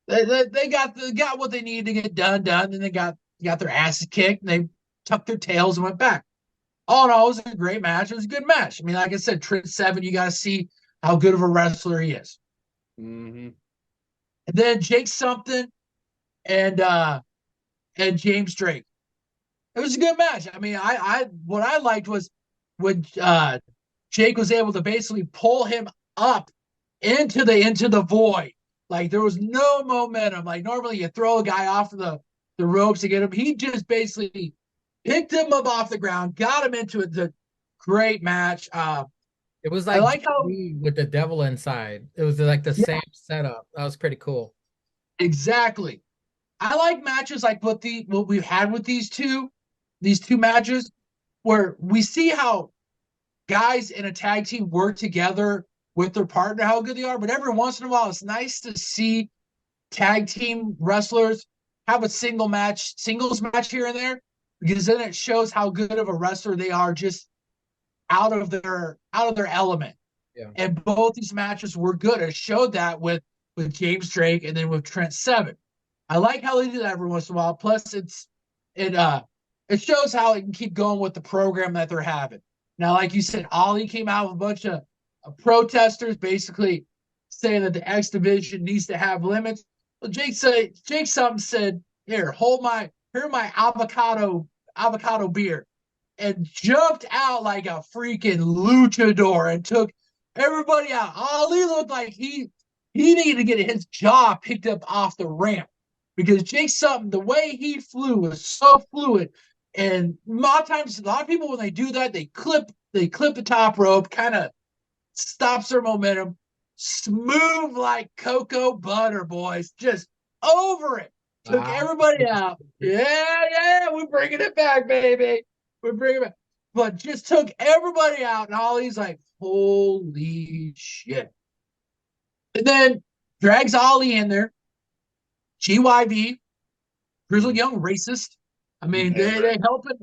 They got what they needed to get done, and they got their asses kicked, and they tucked their tails and went back. All in all, it was a great match. It was a good match. I mean, like I said, Trent 7, you got to see how good of a wrestler he is. Mm-hmm. And then Jake Something and James Drake. It was a good match. I mean, what I liked was when Jake was able to basically pull him up into the void. Like there was no momentum. Like normally you throw a guy off of the ropes to get him. He just basically picked him up off the ground, got him into it. The great match. It was like how with the devil inside. It was like the same setup. That was pretty cool. Exactly. I like matches like what we've had with these two matches, where we see how guys in a tag team work together with their partner, how good they are. But every once in a while, it's nice to see tag team wrestlers have a singles match here and there, because then it shows how good of a wrestler they are just out of their element. Yeah. And both these matches were good. It showed that with James Drake and then with Trent 7. I like how they do that every once in a while. Plus, it shows how it can keep going with the program that they're having. Now, like you said, Ollie came out with a bunch of protesters basically saying that the X division needs to have limits. Well, Jake something said, here my avocado beer, and jumped out like a freaking luchador and took everybody out. Ollie looked like he needed to get his jaw picked up off the ramp, because Jake Something, the way he flew was so fluid. And a lot of people, when they do that, they clip the top rope, kind of stops their momentum. Smooth like cocoa butter, boys. Just over it. Took everybody out. Yeah, we're bringing it back, baby. We're bringing it back. But just took everybody out, and Ollie's like, holy shit. And then drags Ollie in there. GYV, Grizzled Young Racist. I mean, they helping.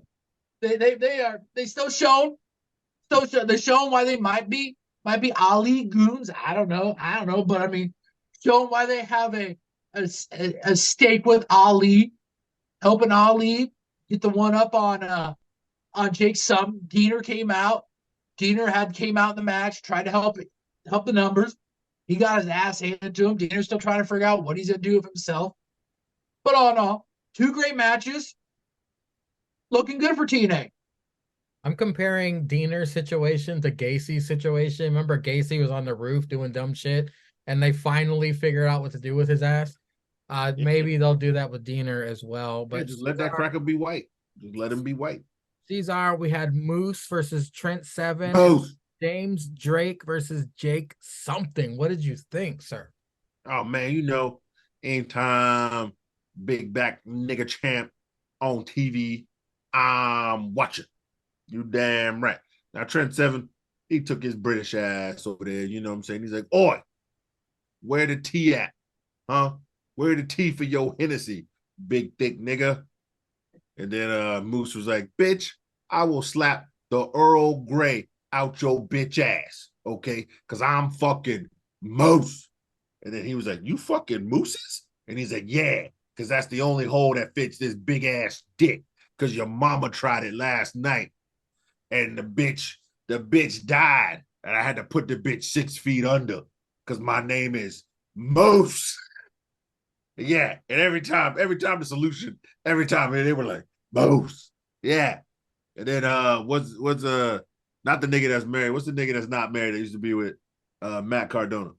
They still showing. They're showing why they might be Ali goons. I don't know, but I mean, showing why they have a stake with Ali, helping Ali get the one up on Jake Something. Diener came out. Diener came out in the match, tried to help the numbers. He got his ass handed to him. Diener's still trying to figure out what he's going to do with himself. But all in all, 2 great matches. Looking good for TNA. I'm comparing Diener's situation to Gacy's situation. Remember, Gacy was on the roof doing dumb shit, and they finally figured out what to do with his ass. Maybe they'll do that with Diener as well. But just let that cracker be white. Just let him be white. Ceizar, we had Moose versus Trent Seven. Moose. James Drake versus Jake something. What did you think, sir? Oh man, anytime big back nigga champ on TV, I'm watching. You damn right. Now Trent Seven, he took his British ass over there. You know what I'm saying? He's like, "Oi, where the tea at? Huh? Where the tea for your Hennessy, big thick nigga?" And then Moose was like, "Bitch, I will slap the Earl Grey out your bitch ass, okay? Because I'm fucking Moose." And then he was like, "You fucking Mooses?" And he's like, "Yeah, because that's the only hole that fits this big ass dick. Because your mama tried it last night. And the bitch died. And I had to put the bitch 6 feet under. Because my name is Moose." Yeah. And every time the solution, they were like, Moose. Yeah. And then what's not the nigga that's married. What's the nigga that's not married that used to be with Matt Cardona?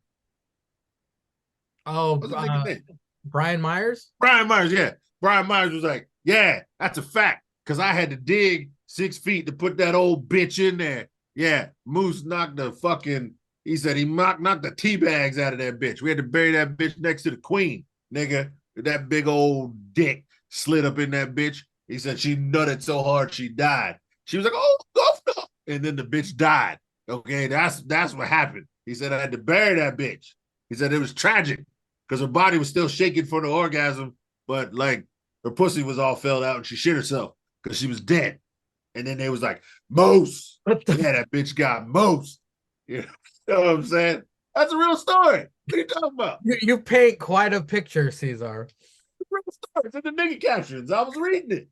Oh, What's the nigga's name? Brian Myers? Brian Myers, yeah. Brian Myers was like, "Yeah, that's a fact. Because I had to dig 6 feet to put that old bitch in there." Yeah, Moose knocked he said he knocked the tea bags out of that bitch. We had to bury that bitch next to the queen, nigga. That big old dick slid up in that bitch. He said she nutted so hard she died. She was like, "Oh, go." And then the bitch died. Okay, that's what happened. He said I had to bury that bitch. He said it was tragic because her body was still shaking for the orgasm, but like her pussy was all filled out and she shit herself because she was dead. And then they was like, Moose. Yeah, that bitch got Moose. You know what I'm saying? That's a real story. What are you talking about? You paint quite a picture, Ceizar. Real story. It's in the nigga captions. I was reading it.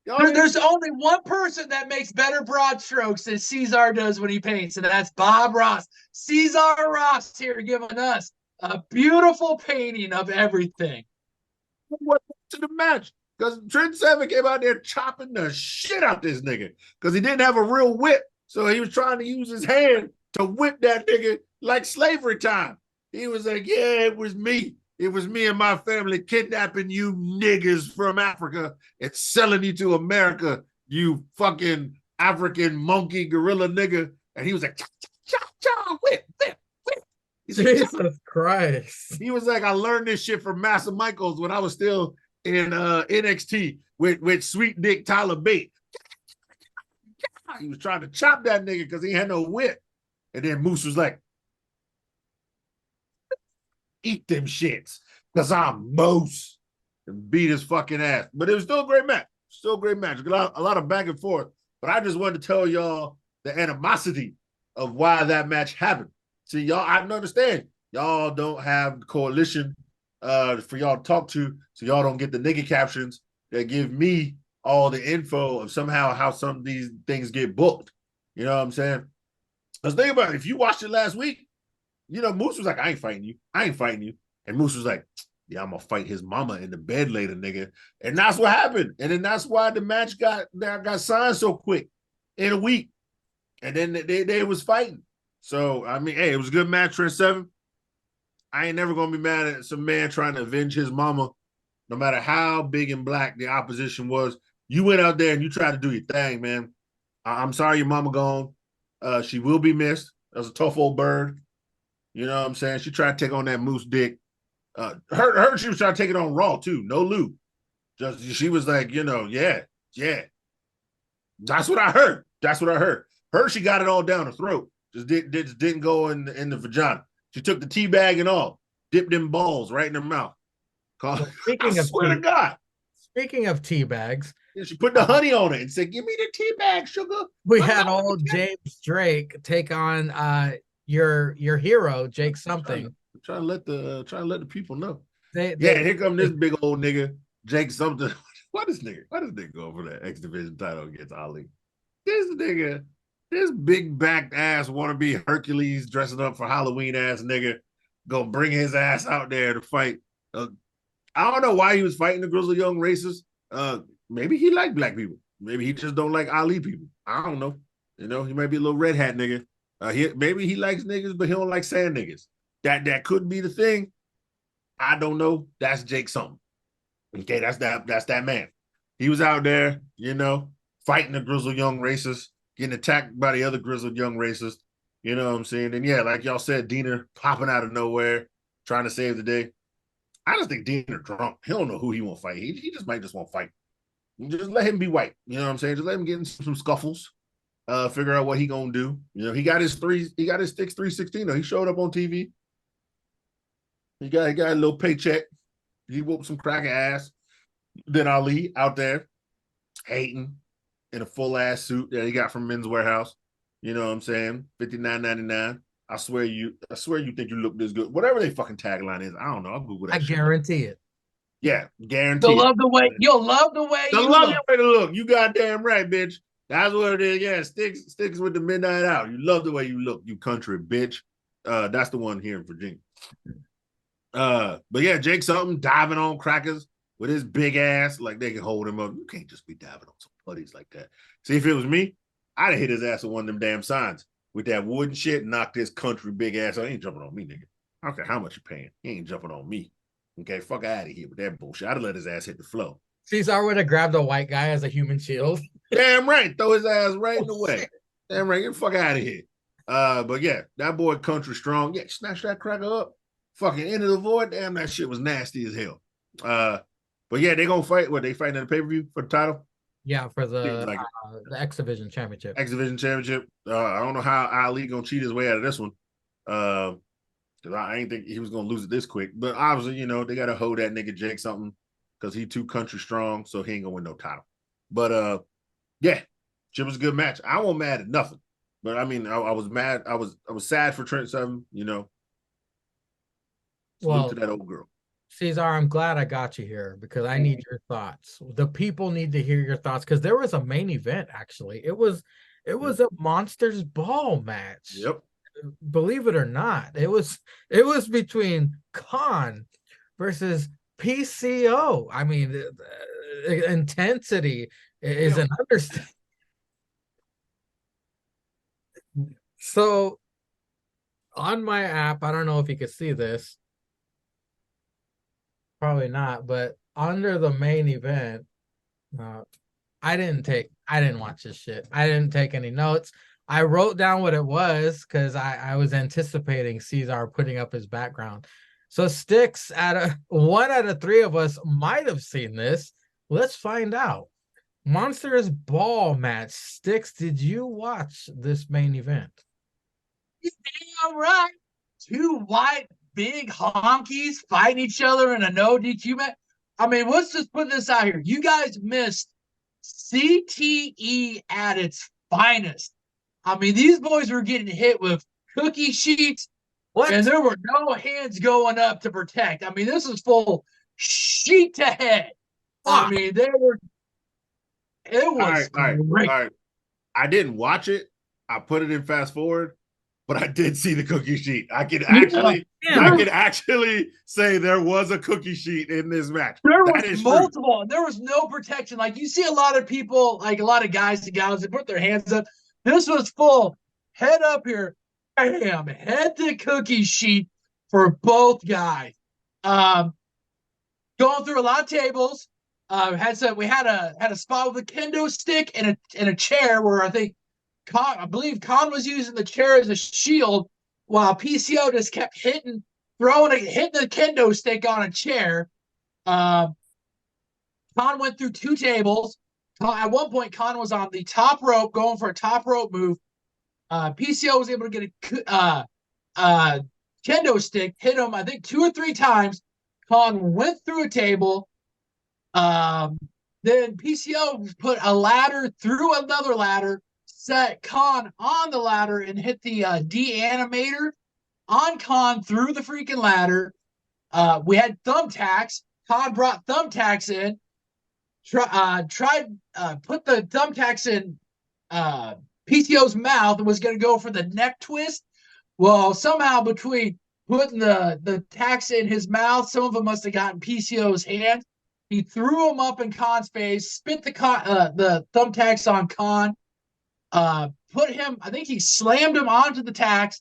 There's only one person that makes better broad strokes than Ceizar does when he paints, and that's Bob Ross. Ceizar Ross here giving us a beautiful painting of everything. What to the match? Because Trent Seven came out there chopping the shit out this nigga because he didn't have a real whip. So he was trying to use his hand to whip that nigga like slavery time. He was like, "Yeah, it was me. It was me and my family kidnapping you niggas from Africa and selling you to America, you fucking African monkey gorilla nigga." And he was like, "Cha, whip." Jesus Christ. He was like, "I learned this shit from Massa Michaels when I was still in NXT with Sweet Dick Tyler Bate." He was trying to chop that nigga because he had no whip. And then Moose was like, "Eat them shits because I'm Moose," and beat his fucking ass. But it was still a great match. Still a great match. A lot of back and forth. But I just wanted to tell y'all the animosity of why that match happened. See, y'all, I don't understand. Y'all don't have the coalition for y'all to talk to, so y'all don't get the nigga captions that give me all the info of somehow how some of these things get booked. You know what I'm saying? Let's think about it. If you watched it last week, you know, Moose was like, "I ain't fighting you. I ain't fighting you." And Moose was like, "Yeah, I'm gonna fight his mama in the bed later, nigga." And that's what happened. And then that's why the match got signed so quick in a week. And then they was fighting. So I mean, hey, it was a good match for 7. I ain't never gonna be mad at some man trying to avenge his mama, no matter how big and black the opposition was. You went out there and you tried to do your thing, man. I'm sorry your mama gone. She will be missed. That was a tough old bird. You know what I'm saying? She tried to take on that Moose dick. She was trying to take it on Raw too. No lube. Just she was like, yeah. That's what I heard. Her, she got it all down her throat. Just didn't go in the vagina. She took the tea bag and all, dipped them balls right in her mouth. Speaking I swear to God. Speaking of tea bags, she put the honey on it and said, "Give me the tea bag, sugar." We had old James Drake take on your hero, Jake something. I'm trying to let the people know. Here come this big old nigga, Jake something. Why does nigga go for that X Division title against Ali? This big backed ass wannabe Hercules dressing up for Halloween ass nigga, Go bring his ass out there to fight. I don't know why he was fighting the Grizzled Young Racists. Maybe he liked black people. Maybe he just don't like Ali people. I don't know. You know, he might be a little red hat nigga. Maybe he likes niggas, but he don't like sand niggas. That could be the thing. I don't know. That's Jake something. Okay, that's that man. He was out there, you know, fighting the Grizzled Young Racists, getting attacked by the other Grizzled Young Racists. You know what I'm saying? And yeah, like y'all said, Diener popping out of nowhere, trying to save the day. I just think Diener drunk. He don't know who he won't fight. He just might just want to fight. Just let him be white. You know what I'm saying? Just let him get in some scuffles. Figure out what he gonna do. You know, he got his Stix 316. Though. He showed up on TV. He got a little paycheck. He whooped some cracker ass. Then Ali out there hating in a full ass suit that he got from Men's Warehouse. You know what I'm saying? $59.99. I swear you think you look this good. Whatever their fucking tagline is, I don't know. I'll Google that. I guarantee it. Yeah, guarantee. You'll love the way you look. Your way to look. You goddamn right, bitch. That's what it is. Yeah, Stix with the midnight out. You love the way you look, you country bitch. That's the one here in Virginia. But yeah, Jake something diving on crackers with his big ass, like they can hold him up. You can't just be diving on some putties like that. See, if it was me, I'd have hit his ass with one of them damn signs with that wooden shit, knocked his country big ass. He ain't jumping on me, nigga. I don't care how much you paying. He ain't jumping on me. Okay, fuck out of here with that bullshit. I'd have let his ass hit the floor. Ceizar would have grabbed a white guy as a human shield. Damn right. Throw his ass right in the way. Damn right. Get the fuck out of here. But yeah, that boy country strong. Yeah, snatch that cracker up. Fucking into the void. Damn, that shit was nasty as hell. But yeah, they gonna fight. What, they fighting in the pay-per-view for the title? Yeah, for the X Division Championship. X Division Championship. I don't know how Ali gonna cheat his way out of this one. Because I ain't think he was gonna lose it this quick. But obviously, you know, they gotta hold that nigga Jake something because he too country strong, so he ain't gonna win no title. But yeah, it was a good match. I wasn't mad at nothing. But I mean, I was mad. I was sad for Trent Seven, you know. Salute to that old girl. Ceizar, I'm glad I got you here because I need your thoughts. The people need to hear your thoughts because there was a main event, actually. It was a Monsters Ball match. Yep. Believe it or not, it was between Khan versus PCO. I mean, the intensity is an understatement. So on my app, I don't know if you can see this. Probably not, but under the main event, I didn't watch this shit. I didn't take any notes. I wrote down what it was because I was anticipating Ceizar putting up his background. So Stix, one out of three of us might have seen this. Let's find out. Monsters Ball match. Stix, did you watch this main event? Damn right. Two white big honkies fighting each other in a no DQ match. I mean, let's just put this out here. You guys missed CTE at its finest. I mean, these boys were getting hit with cookie sheets, and there were no hands going up to protect. I mean, this is full sheet to head. I mean, they were. It was great. All right. I didn't watch it. I put it in fast forward. But I did see the cookie sheet. I could actually say there was a cookie sheet in this match. There was multiple. There was no protection. Like you see a lot of people, like a lot of guys and gals, they put their hands up. This was full head up here. Bam, head to cookie sheet for both guys. Going through a lot of tables. We had a spot with a kendo stick and a chair where I believe Khan was using the chair as a shield while PCO just kept hitting the kendo stick on a chair. Khan went through two tables. At one point, Khan was on the top rope going for a top rope move. PCO was able to get a kendo stick, hit him, I think, 2 or 3 times. Khan went through a table. Then PCO put a ladder through another ladder, set Khan on the ladder and hit the de-animator on Khan through the freaking ladder. We had thumbtacks. Khan brought thumbtacks in. Put the thumbtacks in PCO's mouth and was going to go for the neck twist. Well, somehow between putting the tacks in his mouth. Some of them must have gotten PCO's hand. He threw them up in Khan's face, spit the thumbtacks on Khan, put him, I think he slammed him onto the tacks,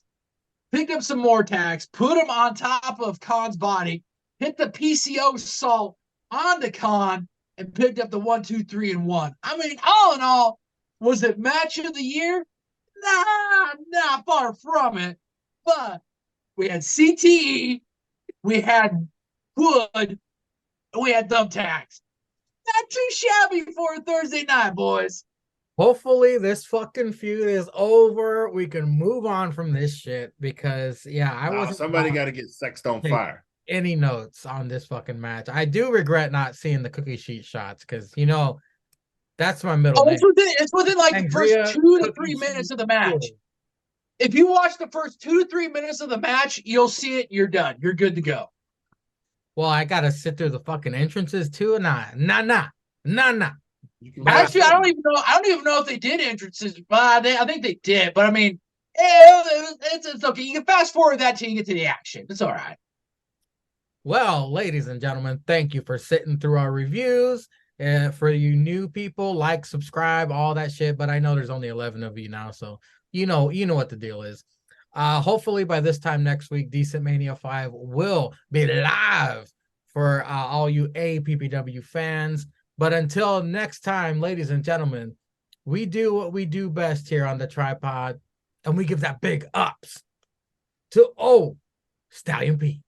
picked up some more tacks, put him on top of Khan's body, hit the PCO salt onto Khan, and picked up the 1, 2, 3, and 1. I mean, all in all, was it match of the year? Nah, far from it. But we had CTE, we had Wood, we had thumbtacks. Not too shabby for a Thursday night, boys. Hopefully this fucking feud is over. We can move on from this shit because I wasn't. Somebody got to get sexed on fire. Any notes on this fucking match? I do regret not seeing the cookie sheet shots because that's my middle name. It's within like Mangria, the first 2 to 3 minutes of the match. Cool. If you watch the first 2 to 3 minutes of the match, you'll see it. You're done. You're good to go. Well, I gotta sit through the fucking entrances too. Nah. Actually, I don't even know if they did entrances, but I think they did. But I mean, it's okay. You can fast forward that till you get to the action. It's all right. Well, ladies and gentlemen, thank you for sitting through our reviews. For you new people, like, subscribe, all that shit. But I know there's only 11 of you now, so you know what the deal is. Hopefully by this time next week, Decent Mania 5 will be live for all you APPW fans. But until next time, ladies and gentlemen, we do what we do best here on the tripod, and we give that big ups to Stallion Pete.